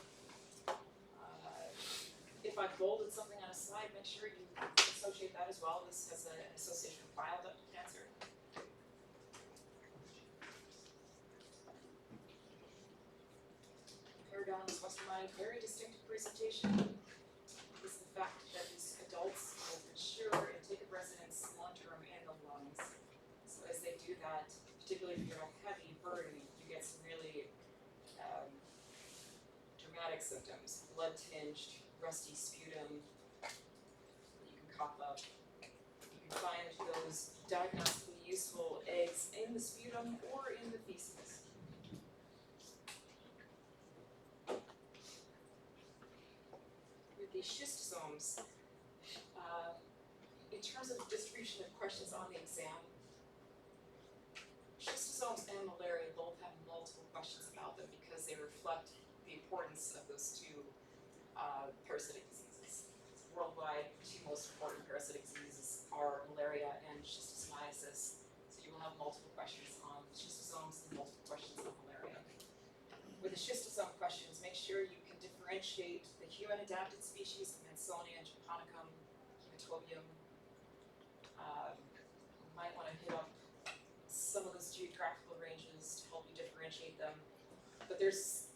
Speaker 1: If I bolded something on a slide, make sure you associate that as well. This has an association with bile duct cancer. Paragonymous westerni, very distinctive presentation. Is the fact that these adults will mature and take up residence long-term in the lungs. So as they do that, particularly if you're a heavy burden, you get some really dramatic symptoms, blood-tinged, rusty sputum, you can cough up. You can find those diagnostically useful eggs in the sputum or in the feces. With these schistosomes, in terms of distribution of questions on the exam, schistosomes and malaria both have multiple questions about them because they reflect the importance of those two parasitic diseases. Worldwide, the two most important parasitic diseases are malaria and schistosomiasis. So you will have multiple questions on schistosomes and multiple questions on malaria. With the schistosome questions, make sure you can differentiate the human adapted species, Mansonia and Japonicum, Hematobium. You might want to hit up some of those geographical ranges to help you differentiate them. But there's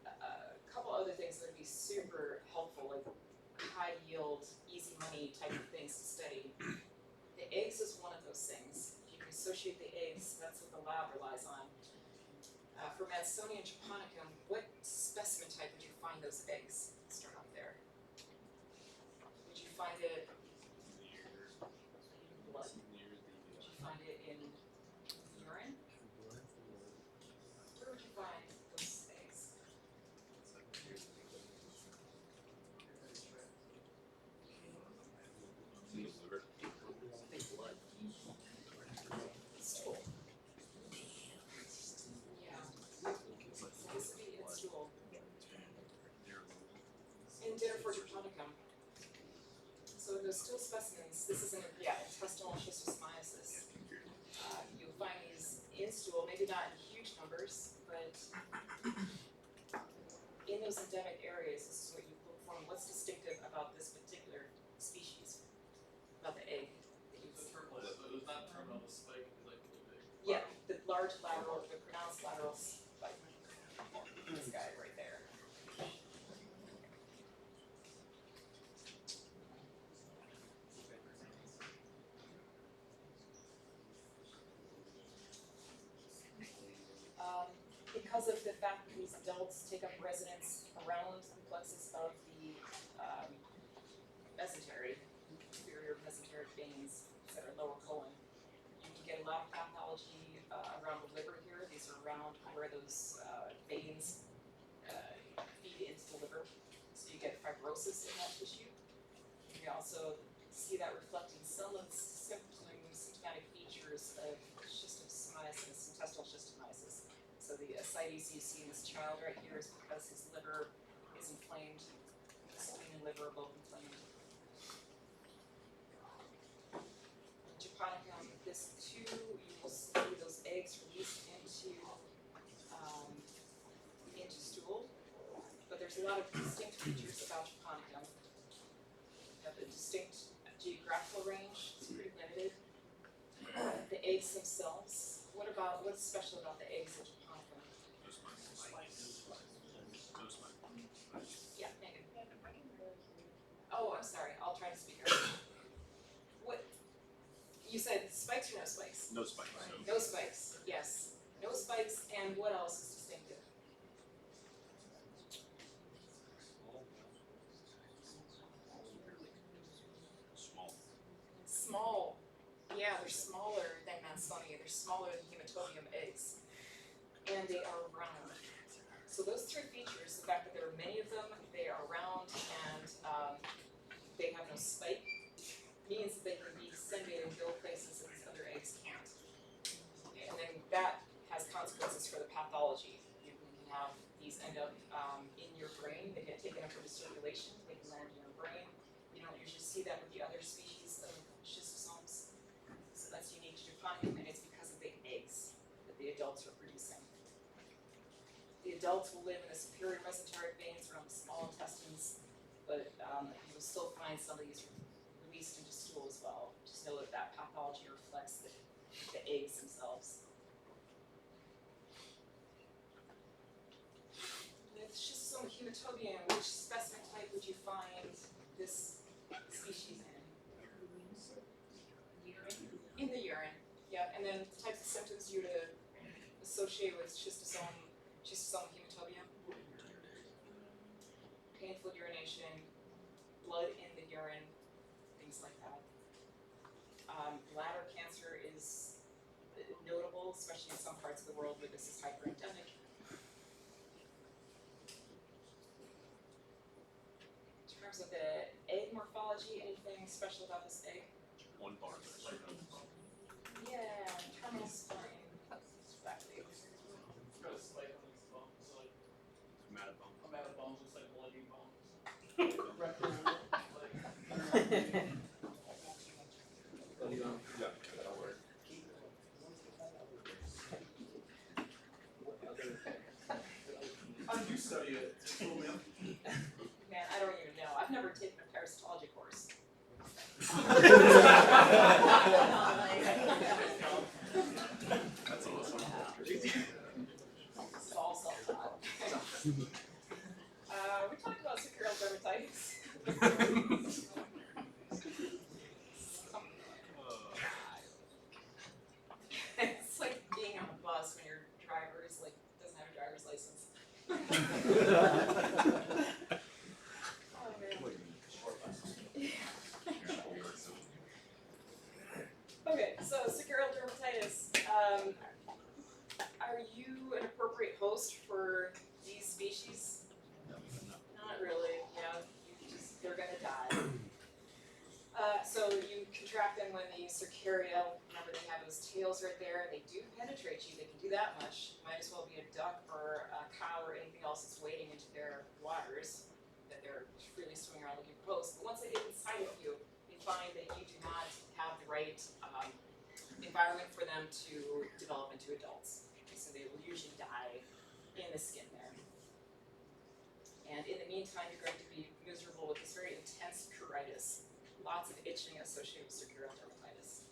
Speaker 1: a couple other things that would be super helpful, like high yield, easy money type of things to study. The eggs is one of those things. If you can associate the eggs, that's what the lab relies on. For Mansonia and Japonicum, what specimen type would you find those eggs? Let's start off there. find it in blood? Did you find it in urine? Where would you find those eggs?
Speaker 4: In the liver.
Speaker 1: Stool. Yeah. So this would be in stool. In Dinnerford japonicum. So in those stool specimens, this is intestinal schistosomiasis. You'll find these in stool, maybe not in huge numbers, but in those endemic areas, this is what you look for. And what's distinctive about this particular species? About the egg that you
Speaker 6: The terminal, it was not terminal, the spike is like really big.
Speaker 1: Yeah, the large lateral, the pronounced lateral spike. This guy right there. Because of the fact that these adults take up residence around the plexus of the mesentery, inferior mesenteric veins that are lower colon, you can get a lot of pathology around the liver here. These are around where those veins feed into the liver. So you get fibrosis in that tissue. You can also see that reflecting some of the symptomatic features of schistosomiasis, intestinal schistosomiasis. So the ascites you see in this child right here is because his liver is inflamed, spleen and liver are both inflamed. Japonicum, this too, you will see those eggs released into stool, but there's a lot of distinct features about Japonicum. You have a distinct geographical range, it's pretty limited. The eggs themselves, what's special about the eggs of Japonicum? Yeah, Megan. Oh, I'm sorry, I'll try to speak up. What, you said spikes or no spikes?
Speaker 4: No spikes.
Speaker 1: No spikes, yes. No spikes, and what else is distinctive?
Speaker 4: Small.
Speaker 1: Small. Yeah, they're smaller than Mansonia. They're smaller than hematobium eggs. And they are round. So those three features, the fact that there are many of them, they are round, and they have no spike, means that they can be disseminated and go places that these other eggs can't. And then that has consequences for the pathology. You can have these end up in your brain, they get taken up into circulation, they can land in your brain. You don't usually see that with the other species of schistosomes. So that's unique to Japonicum, and it's because of the eggs that the adults are producing. The adults will live in the superior mesenteric veins around the small intestines, but you'll still find some of these released into stool as well. Just know that that pathology reflects the eggs themselves. With schistosoma hematobium, which specimen type would you find this species in? In the urine, yeah. And then the types of symptoms you would associate with schistosoma hematobium. Painful urination, blood in the urine, things like that. Bladder cancer is notable, especially in some parts of the world where this is hyperendemic. In terms of the egg morphology, anything special about this egg?
Speaker 4: One bar.
Speaker 1: Yeah, terminal spine. Exactly.
Speaker 6: It's got a spike on these bones, so like,
Speaker 4: Hematobone.
Speaker 6: I'm out of bones, looks like bloody bones. Rectal,
Speaker 4: Yeah, that'll work.
Speaker 6: How did you study it? Cool, man.
Speaker 1: Man, I don't even know. I've never taken a parasitology course.
Speaker 6: That's awesome.
Speaker 1: It's all self-taught. We talked about securial dermatitis. It's like being on a bus when your driver is like doesn't have a driver's license. Oh man. Are you an appropriate host for these species? Not really, yeah, they're gonna die. So you contract them when the Cercaria, remember they have those tails right there, and they do penetrate you, they can do that much. Might as well be a duck or a cow or anything else that's wading into their waters, that they're freely swimming around looking for hosts. But once they get inside of you, they find that you do not have the right environment for them to develop into adults. So they will usually die in the skin there. And in the meantime, you're going to be miserable with this very intense pruritus. Lots of itching associated with Cercaria dermatitis.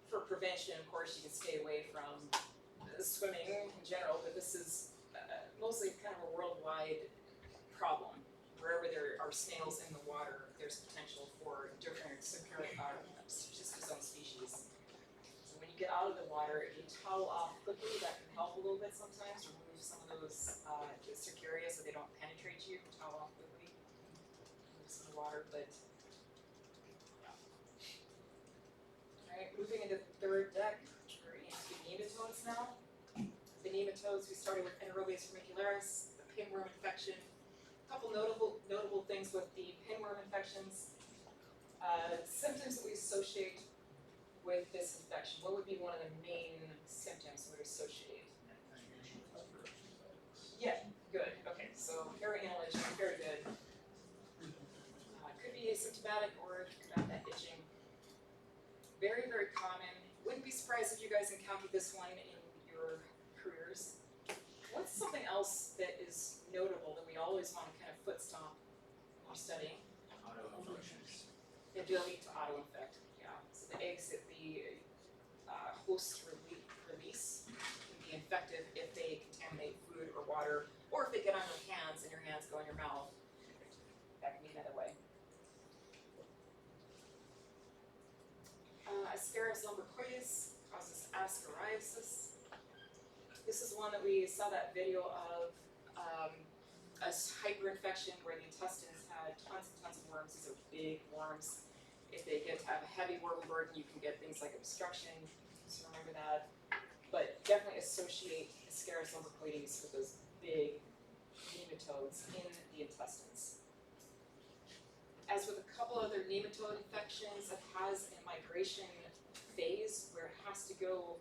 Speaker 1: For prevention, of course, you can stay away from swimming in general, but this is mostly kind of a worldwide problem. Wherever there are snails in the water, there's potential for different Cercaria schistosome species. So when you get out of the water, if you towel off quickly, that can help a little bit sometimes, remove some of those Cercaria so they don't penetrate you. Towel off quickly, remove some water, but Alright, moving into the third deck, we're into nematodes now. The nematodes, we started with Anaerobius formicularis, the pinworm infection. A couple notable things with the pinworm infections. Symptoms that we associate with this infection. What would be one of the main symptoms we would associate? Yeah, good. Okay, so perianal itching, very good. Could be asymptomatic or you could have that itching. Very, very common. Wouldn't be surprised if you guys encountered this one in your careers. What's something else that is notable that we always want to kind of foot stomp when we're studying?
Speaker 3: Autoinfections.
Speaker 1: The ability to auto-infect, yeah. So the eggs that the hosts release can be infective if they contaminate food or water, or if they get on your hands and your hands go in your mouth. That can be another way. Ascaris lumbricoides causes ascariasis. This is one that we saw that video of a hyperinfection where the intestines had tons and tons of worms. These are big worms. If they get to have a heavy worm burden, you can get things like obstruction, so remember that. But definitely associate Ascaris lumbricoides with those big nematodes in the intestines. As with a couple other nematode infections, it has a migration phase where it has to go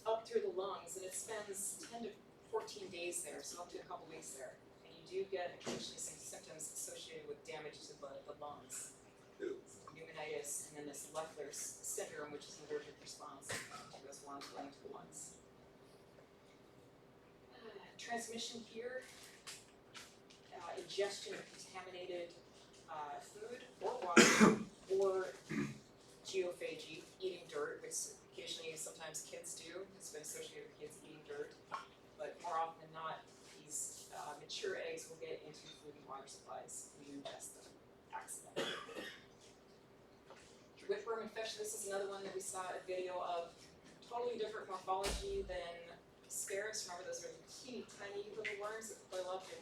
Speaker 1: up through the lungs, and it spends 10 to 14 days there, so up to a couple weeks there. And you do get occasionally some symptoms associated with damage to the lungs. Pneumonitis, and then this Leffler's syndrome, which is an allergic response to those worms going to the lungs. Transmission here. Ingestion of contaminated food or water, or geophagy, eating dirt, which occasionally sometimes kids do. It's been associated with kids eating dirt, but more often than not, these mature eggs will get into food and water supplies when you ingest them accidentally. Whipworm infection, this is another one that we saw a video of. Totally different morphology than Ascaris. Remember, those are teeny tiny little worms that coil up and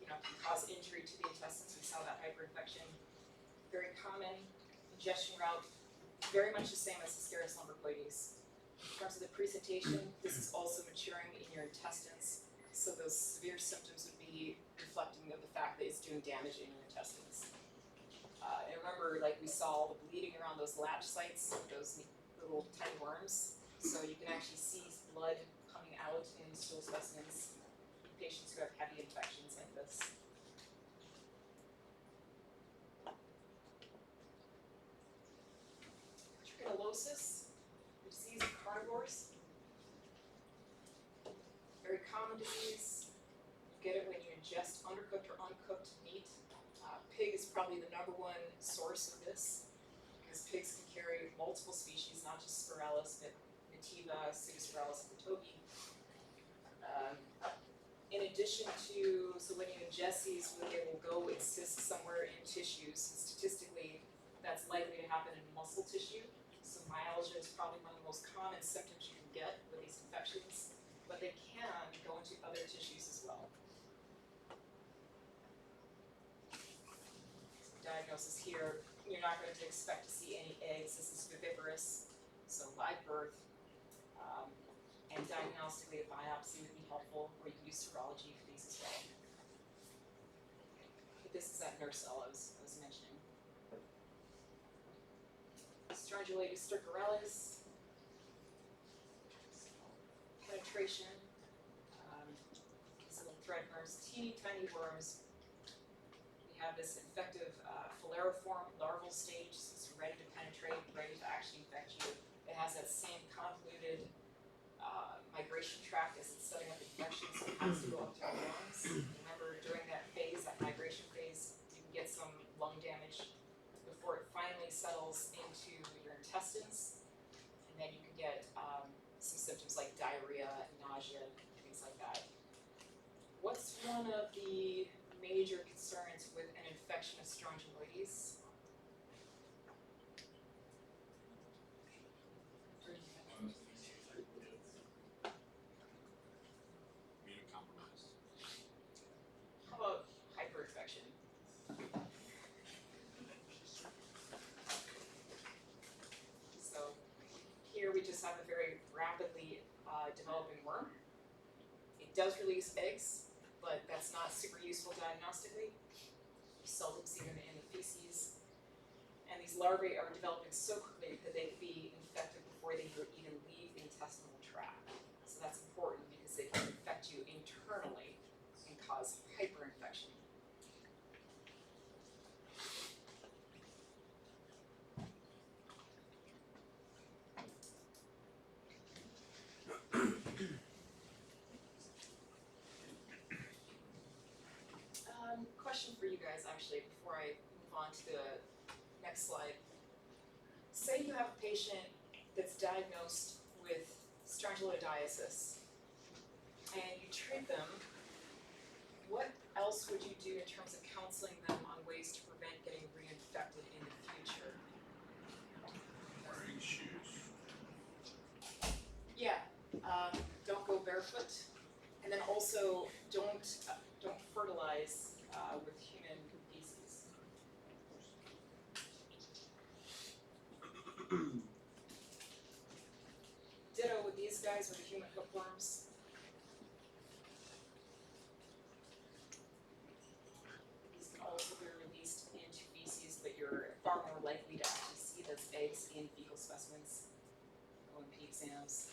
Speaker 1: can cause injury to the intestines. We saw that hyperinfection. Very common ingestion route, very much the same as Ascaris lumbricoides. In terms of the presentation, this is also maturing in your intestines, so those severe symptoms would be reflecting of the fact that it's doing damage in your intestines. And remember, like we saw all the bleeding around those latch sites, those little tiny worms, so you can actually see blood coming out in stool specimens. Patients who have heavy infections like this. Trichinolosis, the disease of carnivores. Very common disease. You get it when you ingest undercooked or uncooked meat. Pig is probably the #1 source of this, because pigs can carry multiple species, not just Spiralis, but Nativa, Pseudospiralis, and Tobi. In addition to, so when you ingest these, they will go exist somewhere in tissues. Statistically, that's likely to happen in muscle tissue. So myalgia is probably one of the most common symptoms you can get with these infections, but they can go into other tissues as well. Diagnosis here, you're not going to expect to see any eggs. This is viviparous. And diagnostically, a biopsy would be helpful, or you can do serology for these as well. But this is that nerve cell I was mentioning. Stridulatus stercoralis, penetration, these little thread worms, teeny tiny worms. We have this infective faleriform larval stage, so it's ready to penetrate, ready to actually infect you. It has that same convoluted migration tract as it's setting up infection, so it has to go up to the lungs. Remember, during that phase, that migration phase, you can get some lung damage before it finally settles into your intestines, and then you can get some symptoms like diarrhea, nausea, things like that. What's one of the major concerns with an infection of strongyloides?
Speaker 4: Immunocompromised.
Speaker 1: How about hyperinfection? So here we just have a very rapidly developing worm. It does release eggs, but that's not super useful diagnostically. You seldom see them in the feces. And these larvae are developing so quickly that they can be infected before they even leave the intestinal tract. So that's important because they can infect you internally and cause hyperinfection. Question for you guys actually before I move on to the next slide. Say you have a patient that's diagnosed with strongyloidiasis and you treat them, what else would you do in terms of counseling them on ways to prevent getting reinfected in the future?
Speaker 4: Wearing shoes.
Speaker 1: Yeah, don't go barefoot, and then also don't fertilize with human feces. Ditto with these guys, with the human hookworms. These can also be released into feces, but you're far more likely to actually see those eggs in fecal specimens, O&P exams.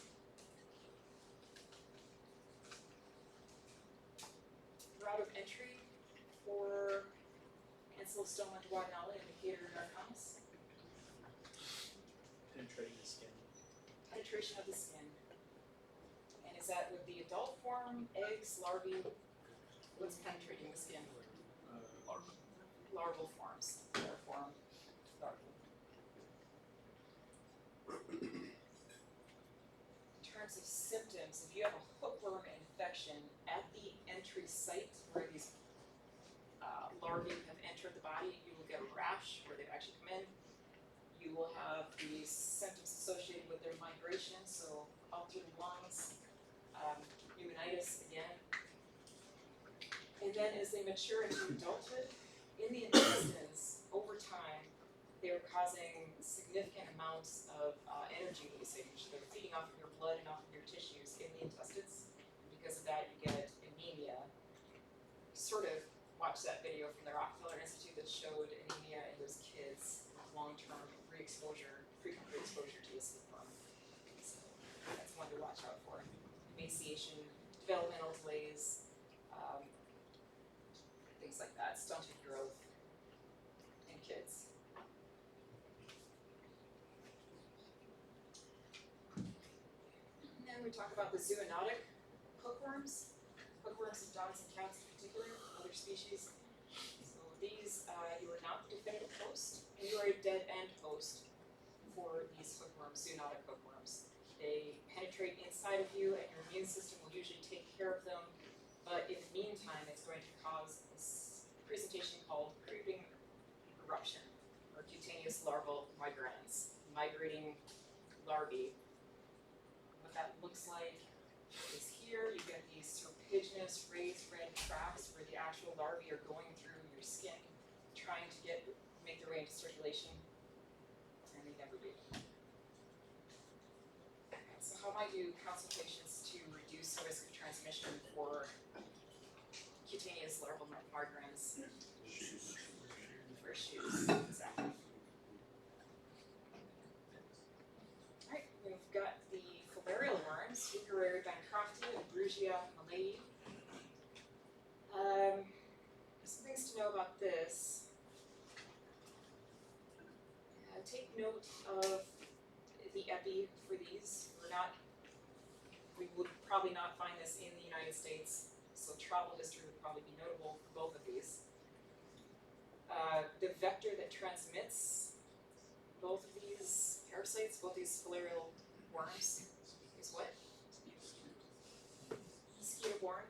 Speaker 1: Route of entry for Ancylostoma duodenale indicator narcomus.
Speaker 2: Penetrating the skin.
Speaker 1: Penetration of the skin. And is that with the adult form, eggs, larvae? What's penetrating the skin? Larval forms. Larval. In terms of symptoms, if you have a hookworm infection at the entry site where these larvae have entered the body, you will get a rash where they've actually come in. You will have the symptoms associated with their migration, so altered lungs, pneumonitis again. And then as they mature into adulthood, in the intestines, over time, they're causing significant amounts of energy usage. They're feeding off of your blood and off of your tissues in the intestines. And because of that, you get anemia. Sort of watched that video from the Rockefeller Institute that showed anemia in those kids with long-term frequent re-exposure to this hookworm. So that's one to watch out for. Emaciation, developmental delays, things like that, stunted growth in kids. And then we talk about the zoonotic hookworms of dogs and cats in particular, other species. So these, you are not the definitive host, and you are a dead end host for these hookworms, zoonotic hookworms. They penetrate inside of you, and your immune system will usually take care of them, but in the meantime, it's going to cause this presentation called creeping eruption, or cutaneous larval migrans, migrating larvae. What that looks like is here, you get these serpiginous raised red tracks where the actual larvae are going through your skin, trying to make their way into circulation, and they never do. So how might you consultations to reduce the risk of transmission for cutaneous larval migrans. For shoes, exactly. Alright, we've got the filarial worms, Euchera bancroftia and Brugia malayi. Some things to know about this. Take note of the epi for these. We would probably not find this in the United States, so travel history would probably be notable for both of these. The vector that transmits both of these parasites, both these filarial worms, is what? Mosquito-borne.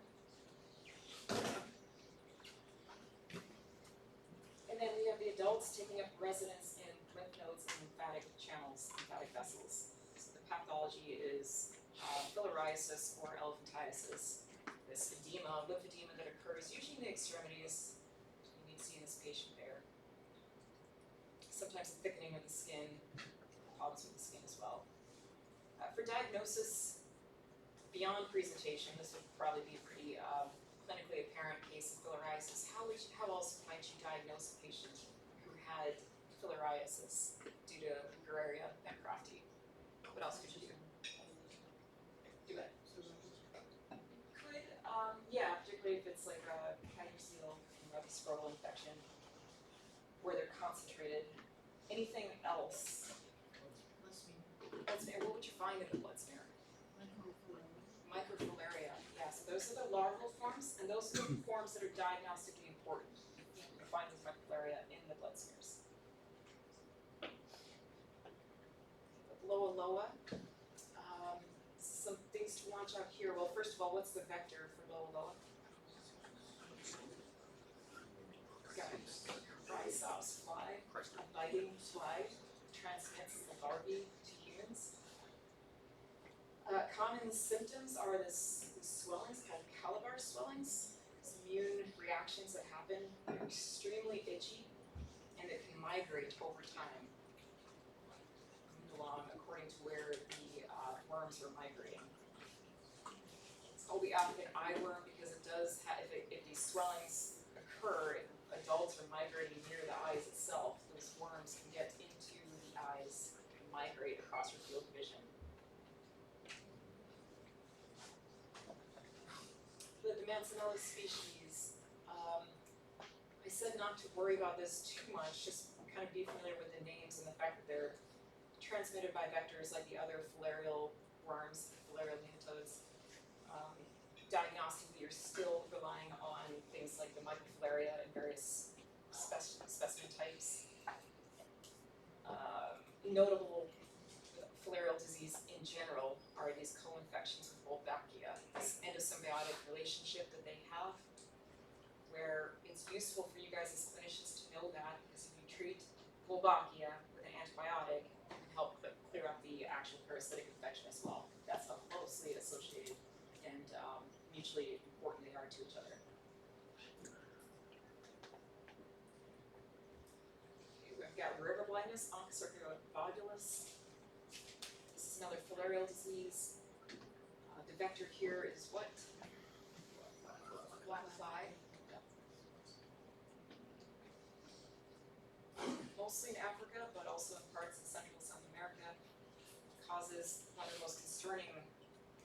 Speaker 1: And then we have the adults taking up residence in lymph nodes and lymphatic channels, lymphatic vessels. So the pathology is filariasis or elephantiasis. This edema, lymphedema that occurs usually in the extremities. You can see in this patient there. Sometimes a thickening of the skin, problems with the skin as well. For diagnosis, beyond presentation, this would probably be a pretty clinically apparent case of filariasis. How else might you diagnose a patient who had filariasis due to Euchera bancrofti? What else could you do? Do it. Could, yeah, particularly if it's like a caduceal scrotal infection where they're concentrated. Anything else? Blood smear. What would you find in the blood smear? Microfilaria. Yeah, so those are the larval forms, and those are the forms that are diagnostically important. You can find those microfilaria in the blood smears. Loa. Some things to watch out here. Well, first of all, what's the vector for Loa? Got it. Rhizops fly, a biting fly, transmits the larvae to humans. Common symptoms are these swellings called Calabar swellings. These immune reactions that happen. They're extremely itchy, and it can migrate over time along according to where the worms are migrating. It's called the African eyeworm because it does have, if these swellings occur, if adults are migrating near the eyes itself, those worms can get into the eyes and migrate across your field of vision. The Manzanella species, I said not to worry about this too much, just kind of be familiar with the names and the fact that they're transmitted by vectors like the other filarial worms, filarial nematodes. Diagnostically, you're still relying on things like the microfilaria and various specimen types. Notable filarial disease in general are these co-infections with Wolbachia, this endosymbiotic relationship that they have, where it's useful for you guys as clinicians to know that, because if you treat Wolbachia with an antibiotic, it can help clear up the actual parasitic infection as well. That's how closely associated and mutually important they are to each other. We've got river blindness, Onchocerca volvulus. This is another filarial disease. The vector here is what? Black fly. Mostly in Africa, but also in parts of Central and South America. Causes one of the most concerning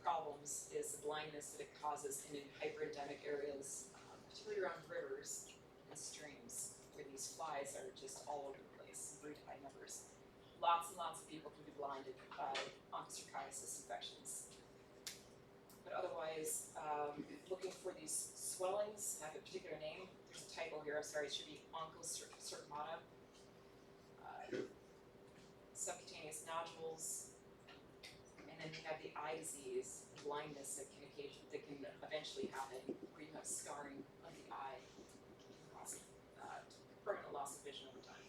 Speaker 1: problems is the blindness that it causes in hyperendemic areas, particularly around rivers and streams, where these flies are just all over the place, breed high numbers. Lots and lots of people can be blinded by onchocerciasis infections. But otherwise, looking for these swellings, have a particular name. There's a typo here, I'm sorry, it should be onchocercmata. Subcutaneous nodules, and then you have the eye disease, blindness that can eventually happen, where you have scarring of the eye, permanent loss of vision over time.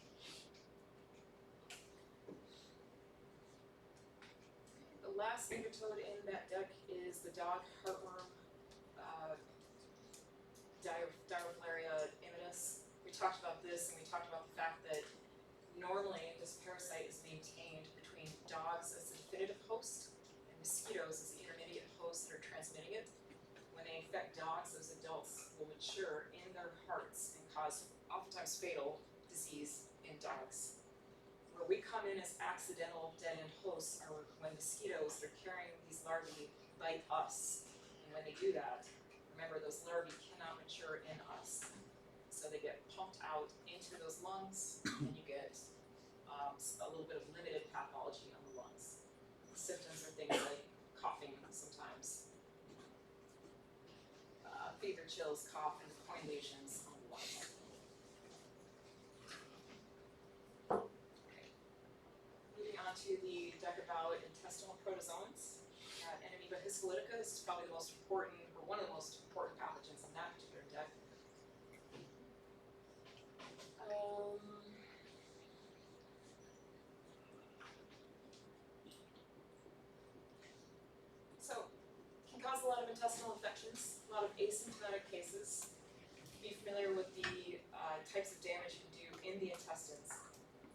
Speaker 1: The last nematode in that deck is the dog heartworm, Dirofilaria immitis. We talked about this, and we talked about the fact that normally this parasite is maintained between dogs as the definitive host and mosquitoes as the fatal disease in dogs. Where we come in as accidental dead-end hosts are when mosquitoes that are carrying these larvae bite us. And when they do that, remember those larvae cannot mature in us. So they get pumped out into those lungs and you get a little bit of limited pathology on the lungs. Symptoms are things like coughing sometimes, fever, chills, cough, and coin lesions on the lungs. Okay. Moving on to the deck about intestinal protozoans. Amoeba histolytica is probably the most important, or one of the most important pathogens in that particular deck. So, can cause a lot of intestinal infections, a lot of asymptomatic cases. Be familiar with the types of damage it can do in the intestines.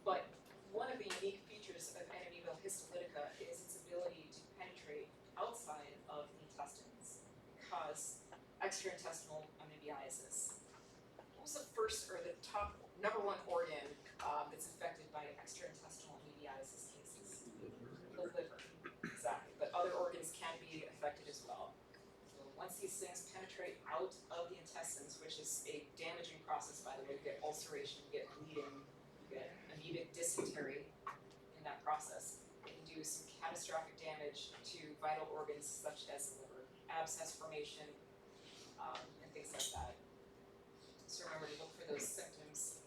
Speaker 1: But one of the unique features of Amoeba histolytica is its ability to penetrate outside of the intestines, cause extraintestinal amoebiasis. What was the first or the top number one organ that's affected by extraintestinal amoebiasis cases? The liver, exactly. But other organs can be affected as well. So once these things penetrate out of the intestines, which is a damaging process, by the way, you get ulceration, you get bleeding, you get amoebic dysentery in that process. It can do some catastrophic damage to vital organs such as the liver, abscess formation, and things like that. So remember to look for those symptoms.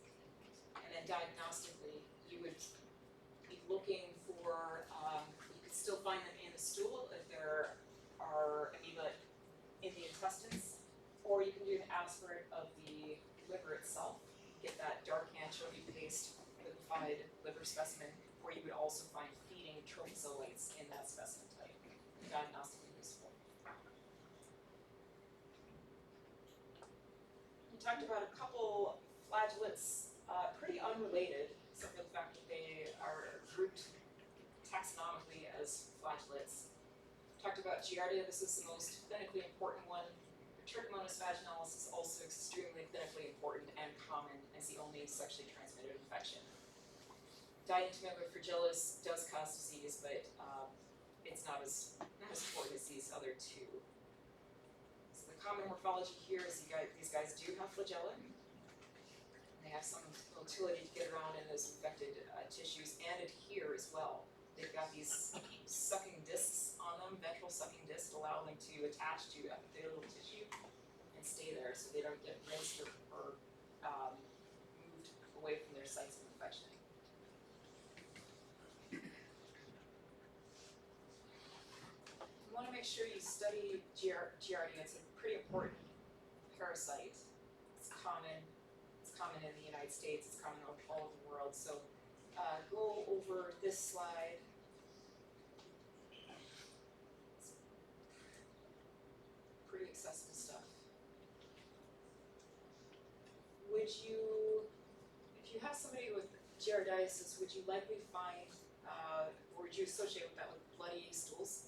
Speaker 1: And then diagnostically, you would be looking for, you could still find them in the stool if there are amoeba in the intestines, or you can do an aspirate of the liver itself, get that dark anchovy paste liquefied liver specimen, or you would also find feeding trophozoites in that specimen type, diagnostically useful. We talked about a couple flagellates, pretty unrelated, except for the fact that they are grouped taxonomically as flagellates. Talked about Giardia, this is the most clinically important one. Trichomonas vaginalis is also extremely clinically important and common as the only sexually transmitted infection. Dientomyga fragilis does cause disease, but it's not as important as these other two. So the common morphology here is these guys do have flagella. They have some motility to get around in those infected tissues and adhere as well. They've got these sucking discs on them, ventral sucking discs, allow them to attach to epithelial tissue and stay there so they don't get rinsed or moved away from their sites of infection. You want to make sure you study Giardia. It's a pretty important parasite. It's common in the United States, it's common all over the world. So go over this slide. It's pretty accessible stuff. Would you, if you have somebody with giardiasis, would you likely find, or would you associate with that with bloody stools?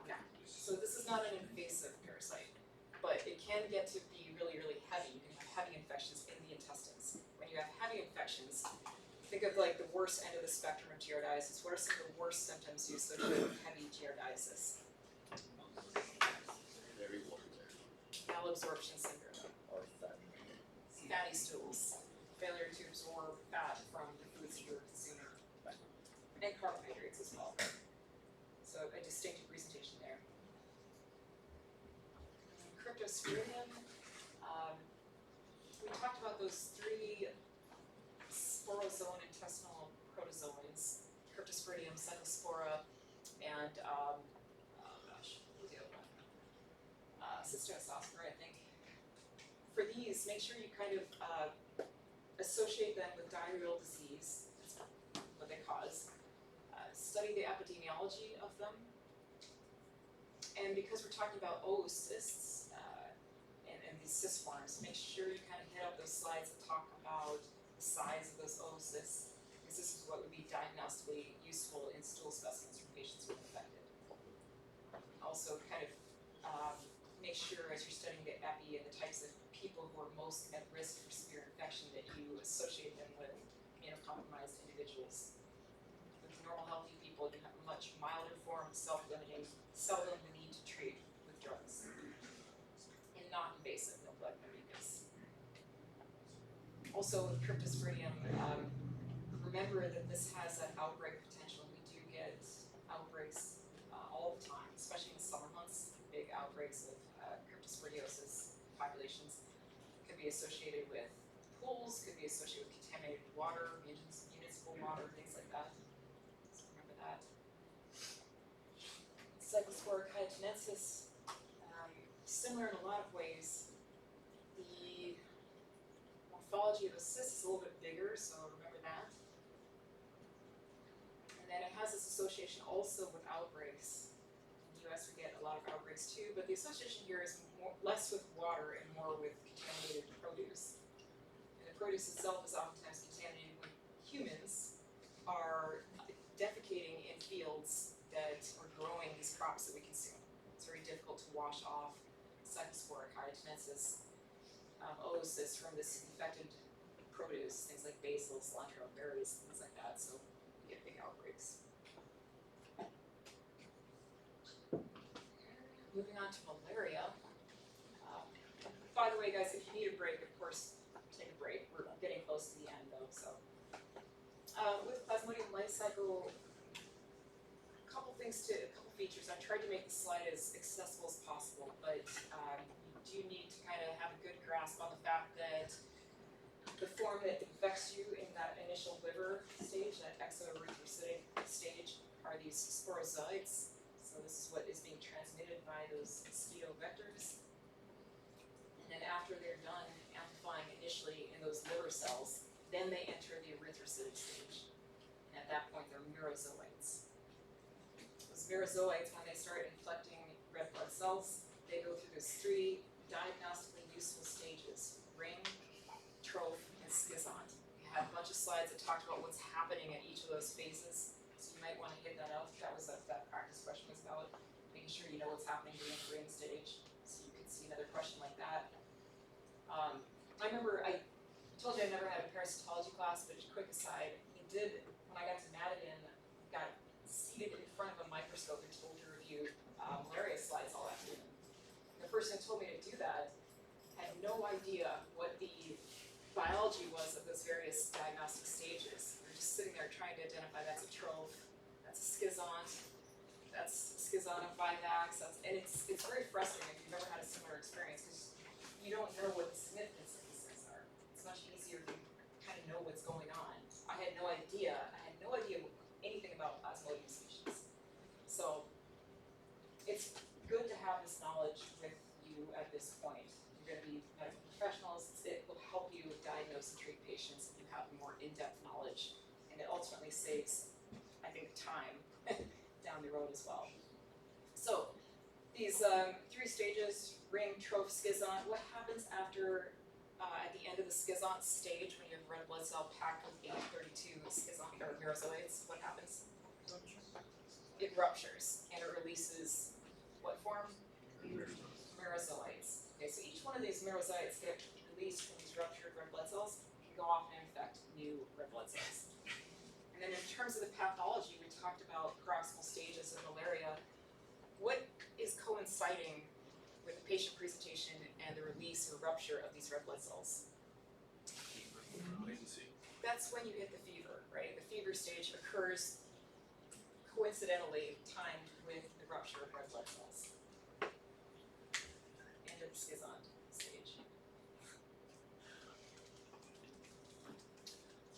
Speaker 1: No. So this is not an invasive parasite, but it can get to be really, really heavy. You can have heavy infections in the intestines. When you have heavy infections, think of like the worst end of the spectrum of giardiasis. What are some of the worst symptoms you associate with heavy giardiasis? Malabsorption syndrome. Fatty stools. Failure to absorb fat from the foods that you're consuming. And carbohydrates as well. So a distinctive presentation there. Cryptosporidium. We talked about those three sporozoan intestinal protozoans, Cryptosporidium, Cyclospora, and what was the other one? Cystiosauspora, I think. For these, make sure you kind of associate them with diarrheal disease, that's what they cause. Study the epidemiology of them. And because we're talking about oocysts and these cyst forms, make sure you kind of hit up those slides that talk about the size of those oocysts, because this is what would be diagnostically useful in stool specimens for patients who are infected. Also kind of make sure as you're studying the epi and the types of people who are most at risk for severe infection that you associate them with immunocompromised individuals. With normal healthy people, you have a much milder form, self-limiting, seldom the need to treat with drugs. And not invasive, no blood, no mucus. Also with Cryptosporidium, remember that this has an outbreak potential. We do get outbreaks all the time, especially in the summer months. Big outbreaks of cryptosporidiosis populations could be associated with pools, could be associated with contaminated water, municipal water, things like that. So remember that. Cyclospora cayetanensis, similar in a lot of ways. The morphology of the cyst is a little bit bigger, so remember that. And then it has this association also with outbreaks. In the US we get a lot of outbreaks too, but the association here is less with water and more with contaminated produce. And the produce itself is oftentimes contaminated when humans are defecating in fields that are growing these crops that we consume. It's very difficult to wash off Cyclospora cayetanensis oocysts from this infected produce, things like basil, cilantro, berries, things like that, so you get big outbreaks. Moving on to malaria. By the way, guys, if you need a break, of course, take a break. We're getting close to the end, though, so. With Plasmodium life cycle, a couple features. I tried to make the slide as accessible as possible, but you do need to kind of have a good grasp on the fact that the form that infects you in that initial liver stage, that exoerythrocytic stage, are these sporozoites. So this is what is being transmitted by those mosquito vectors. And then after they're done amplifying initially in those liver cells, then they enter the erythrocytic stage. And at that point, they're merozoites. Those merozoites, when they start infecting red blood cells, they go through those three diagnostically useful stages: ring, troph, and schizont. We had a bunch of slides that talked about what's happening at each of those phases, so you might want to hit that out. That was what that practice question was about, making sure you know what's happening during the ring stage, so you could see another question like that. I remember I told you I never had a parasitology class, but just a quick aside, he did, when I got to Madigan, got seated in front of a microscope and told to review malaria slides all afternoon. The person who told me to do that had no idea what the biology was of those various diagnostic stages. They're just sitting there trying to identify that's a troph, that's a schizont, that's schizont of vivax, and it's very frustrating if you've ever had a similar experience because you don't know what the significance of these things are. It's much easier to kind of know what's going on. I had no idea anything about Plasmodium species. So it's good to have this knowledge with you at this point. You're going to be medical professionals. It will help you diagnose and treat patients if you have more in-depth knowledge, and it ultimately saves, I think, time down the road as well. So these three stages: ring, troph, schizont. What happens after at the end of the schizont stage when you have red blood cell packed with 832 schizont or merozoites? What happens? It ruptures and it releases what form? Merozoites. Okay, so each one of these merozoites get released from these ruptured red blood cells and go off and infect new red blood cells. And then in terms of the pathology, we talked about paroxysmal stages of malaria. What is coinciding with the patient presentation and the release or rupture of these red blood cells? That's when you hit the fever, right? The fever stage occurs coincidentally timed with the rupture of red blood cells. End of the schizont stage.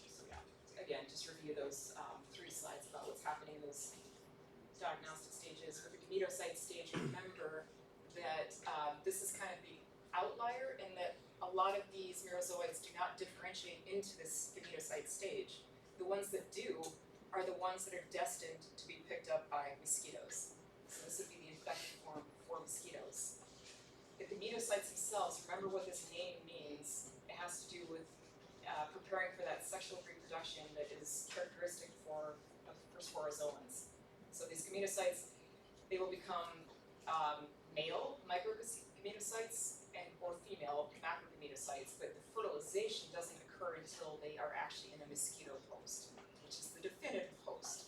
Speaker 1: So yeah, again, just review those three slides about what's happening in those diagnostic stages. With the gametocyte stage, remember that this is kind of the outlier in that a lot of these merozoites do not differentiate into this gametocyte stage. The ones that do are the ones that are destined to be picked up by mosquitoes. So this would be the infected form for mosquitoes. The gametocytes themselves, remember what this name means. It has to do with preparing for that sexual reproduction that is characteristic for sporozoans. So these gametocytes, they will become male microgametocytes or female macrogametocytes. erythrocytes, but the fertilization doesn't occur until they are actually in a mosquito host, which is the definitive host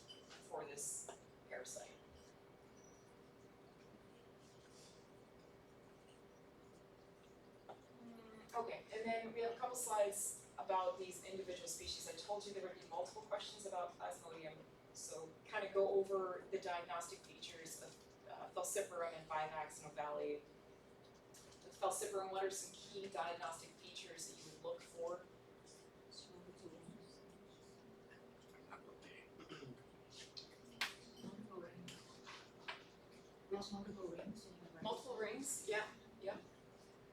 Speaker 1: for this parasite. Okay, and then we have a couple slides about these individual species. I told you there would be multiple questions about Plasmodium, so kind of go over the diagnostic features of Falciparum and Vivax and Ovale. With Falciparum, what are some key diagnostic features that you would look for? Multiple rings, yeah, yeah.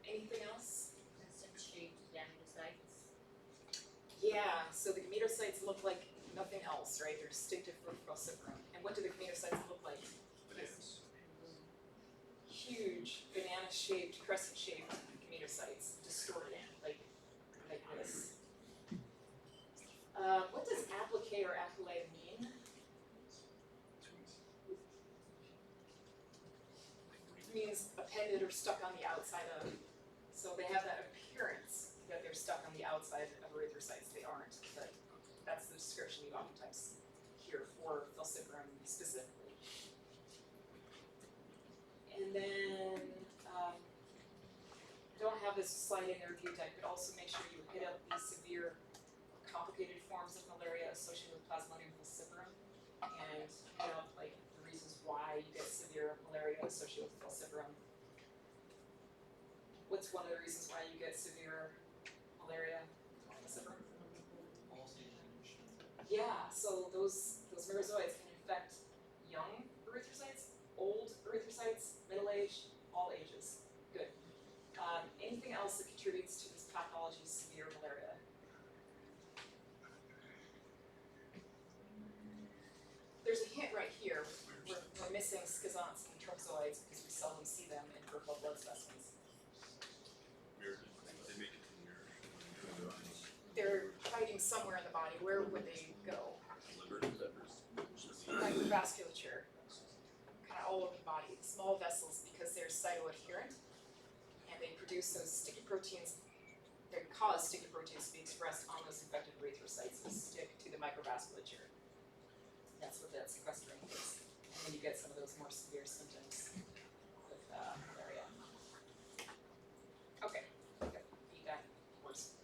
Speaker 1: Anything else? Yeah, so the gametocytes look like nothing else, right? They're distinctive for Falciparum. And what do the gametocytes look like?
Speaker 4: Bananas.
Speaker 1: Huge banana-shaped, crescent-shaped gametocytes, distorted, like this. What does applique or apulae mean? It means appended or stuck on the outside of. So they have that appearance that they're stuck on the outside of erythrocytes. They aren't, but that's the description you oftentimes hear for Falciparum specifically. And then, don't have this slide in the review deck, but also make sure you hit up the severe complicated forms of malaria associated with Plasmodium falciparum and hit up like the reasons why you get severe malaria associated with falciparum. What's one of the reasons why you get severe malaria falciparum? Yeah, so those myrizoids can infect young erythrocytes, old erythrocytes, middle age, all ages. Good. Anything else that contributes to this pathology of severe malaria? There's a hint right here. We're missing schizonts and trophozoites because we seldom see them in peripheral blood specimens.
Speaker 4: They make it in your
Speaker 1: They're hiding somewhere in the body. Where would they go?
Speaker 4: liver,
Speaker 1: Microvasculature, kind of all over the body. Small vessels because they're cytoadherent, and they produce those sticky proteins. They cause sticky proteins to be expressed on those infected erythrocytes and stick to the microvasculature. That's what that sequestering is. And then you get some of those more severe symptoms with malaria. Okay, feedback works.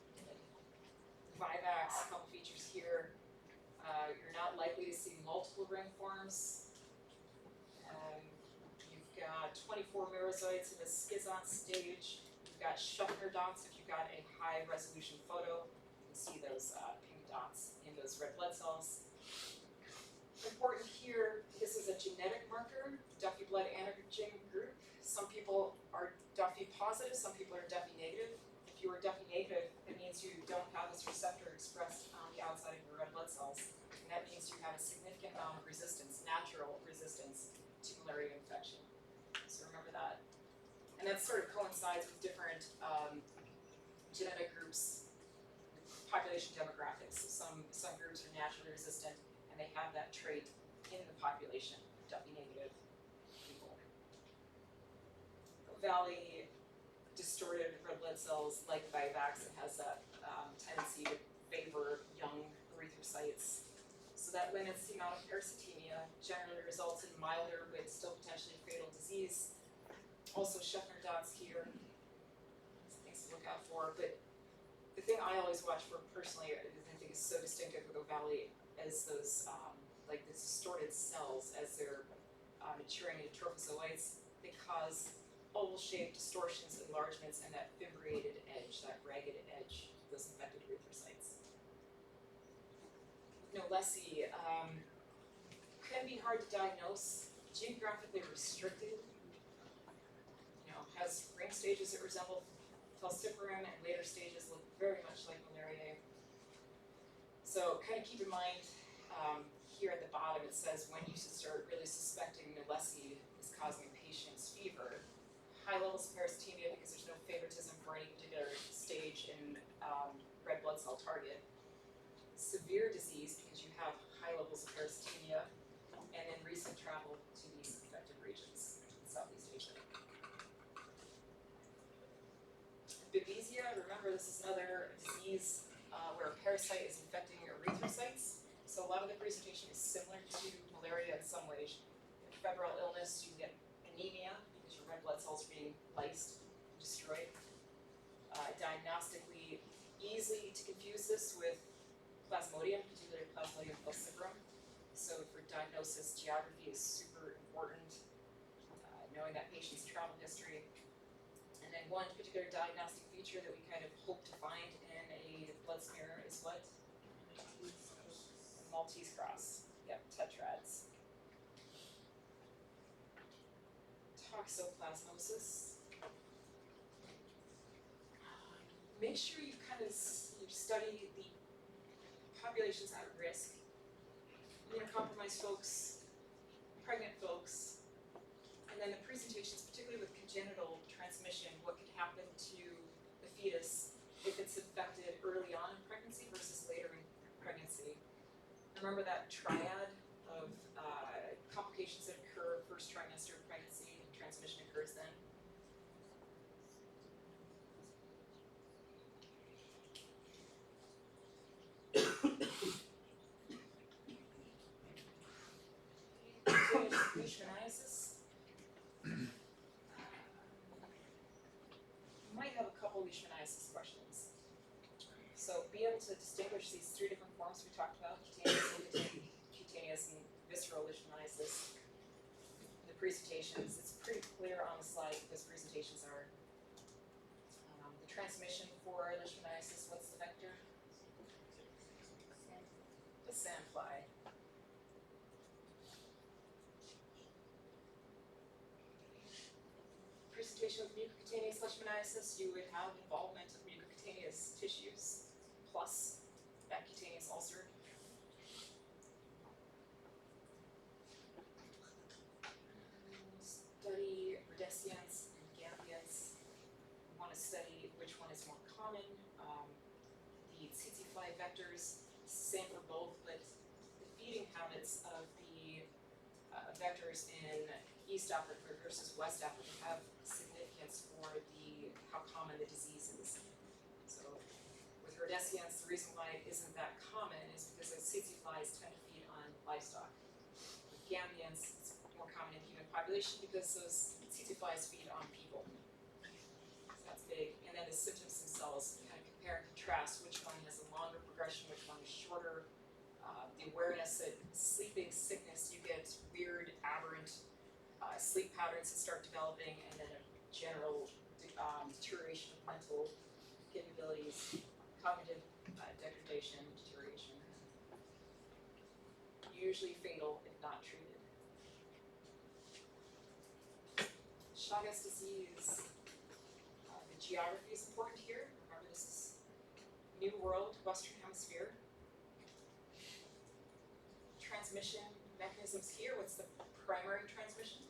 Speaker 1: Vivax, a couple features here. You're not likely to see multiple ring forms. You've got 24 myrizoids in the schizont stage. You've got Schuffner dots. If you've got a high resolution photo, you can see those pink dots in those red blood cells. Important here, this is a genetic marker, Duffy blood antigen group. Some people are Duffy positive, some people are Duffy negative. If you are Duffy negative, it means you don't have this receptor expressed on the outside of your red blood cells. And that means you have a significant amount of resistance, natural resistance to malaria infection. So remember that. And that sort of coincides with different genetic groups, population demographics. So some groups are naturally resistant and they have that trait in the population, Duffy negative people. Valley distorted red blood cells like Vivax, it has that tendency to favor young erythrocytes. So that limits the amount of parasitemia, generally results in milder but still potentially fatal disease. Also Schuffner dots here, some things to look out for. But the thing I always watch for personally, I think is so distinctive with Ovale, is those like the distorted cells as they're maturing into trophozoites. They cause oval-shaped distortions, enlargements, and that fimbriated edge, that ragged edge of those infected erythrocytes. Knowlesi can be hard to diagnose, geographically restricted. Has ring stages that resemble falciparum, and later stages look very much like malariae. So kind of keep in mind here at the bottom it says when you should start really suspecting Knowlesi is causing a patient's fever. High levels of parasitemia because there's no favoritism for any particular stage in red blood cell target. Severe disease because you have high levels of parasitemia, and then recent travel to these infected regions in Southeast Asia. Babesia, remember remember this is another disease where a parasite is infecting your erythrocytes. So a lot of the presentation is similar to malaria in some ways. In febrile illness, you get anemia because your red blood cells are being lysed, destroyed. Diagnostically, easy to confuse this with Plasmodium, particularly Plasmodium falciparum. So for diagnosis, geography is super important, knowing that patient's travel history. And then one particular diagnostic feature that we kind of hope to find in a blood smear is what? A Maltese cross. Yep, tetrads. Toxoplasmosis. Make sure you kind of you study the populations at risk, immunocompromised folks, pregnant folks, and then the presentations, particularly with congenital transmission, what could happen to the fetus if it's infected early on in pregnancy versus later in pregnancy. Remember that triad of complications that occur first trimester of pregnancy and transmission occurs then? Leishmaniasis. You might have a couple leishmaniasis questions. So be able to distinguish these three different forms we talked about, cutaneous and visceral leishmaniasis. The presentations, it's pretty clear on the slide what those presentations are. The transmission for leishmaniasis, what's the vector? The sandfly. Presentation with mucocutaneous leishmaniasis, you would have involvement of mucocutaneous tissues plus that cutaneous ulcer. Study rhodesians and gambians. We want to study which one is more common. The tsetse fly vectors, same for both, but the feeding habits of the vectors in East Africa versus West Africa have significance for how common the disease is. So with rhodesians, the reason why it isn't that common is because the tsetse flies tend to feed on livestock. With gambians, it's more common in human population because those tsetse flies feed on people. So that's big. And then the symptoms themselves, kind of compare and contrast which one has a longer progression, which one is shorter. The awareness that sleeping sickness, you get weird, aberrant sleep patterns that start developing, and then a general deterioration of mental capabilities, cognitive degradation, deterioration. Usually fatal if not treated. Chagas disease. The geography is important here. Remember, this is New World, Western Hemisphere. Transmission mechanisms here. What's the primary transmission?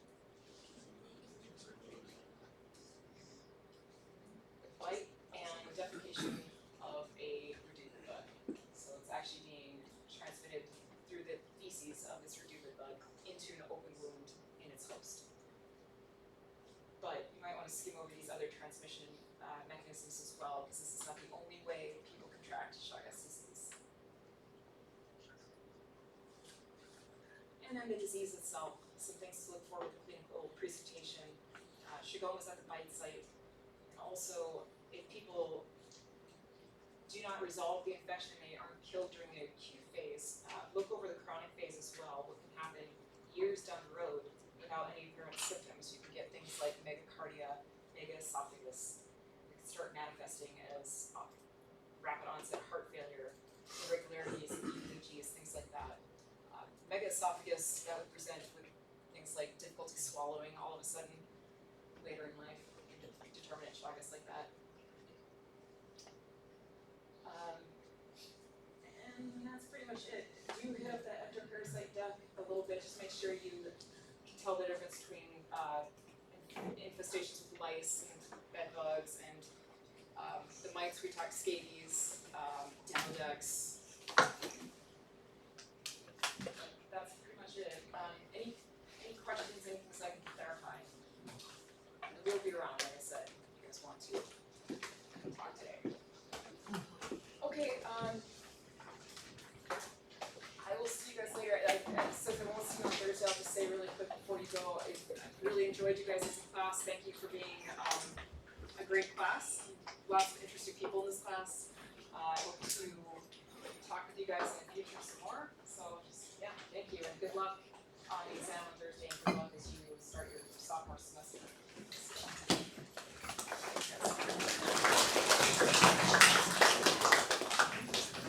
Speaker 1: Light and defecation of a reduced bug. So it's actually being transmitted through the feces of this reduced bug into an open wound in its host. But you might want to skim over these other transmission mechanisms as well, because this is not the only way people contract Chagas disease. And then the disease itself, some things to look for with the clinical presentation. Shigomas at the bite site. And also, if people do not resolve the infection and they aren't killed during the acute phase, look over the chronic phase as well. What can happen years down the road without any apparent symptoms. You can get things like megacardia, megaesophagus. It can start manifesting as rapid onset heart failure, irregularities, EKGs, things like that. Megaesophagus, that would present with things like difficulty swallowing all of a sudden later in life, determinate Chagas like that. And that's pretty much it. Do hit up that enteroparasite death a little bit, just make sure you can tell the difference between infestations with lice and bed bugs and the mites we talked, scabies, Demodex. That's pretty much it. Any questions, any things I can clarify? And we'll be around, like I said, if you guys want to talk today. thank you for being a great class. Lots of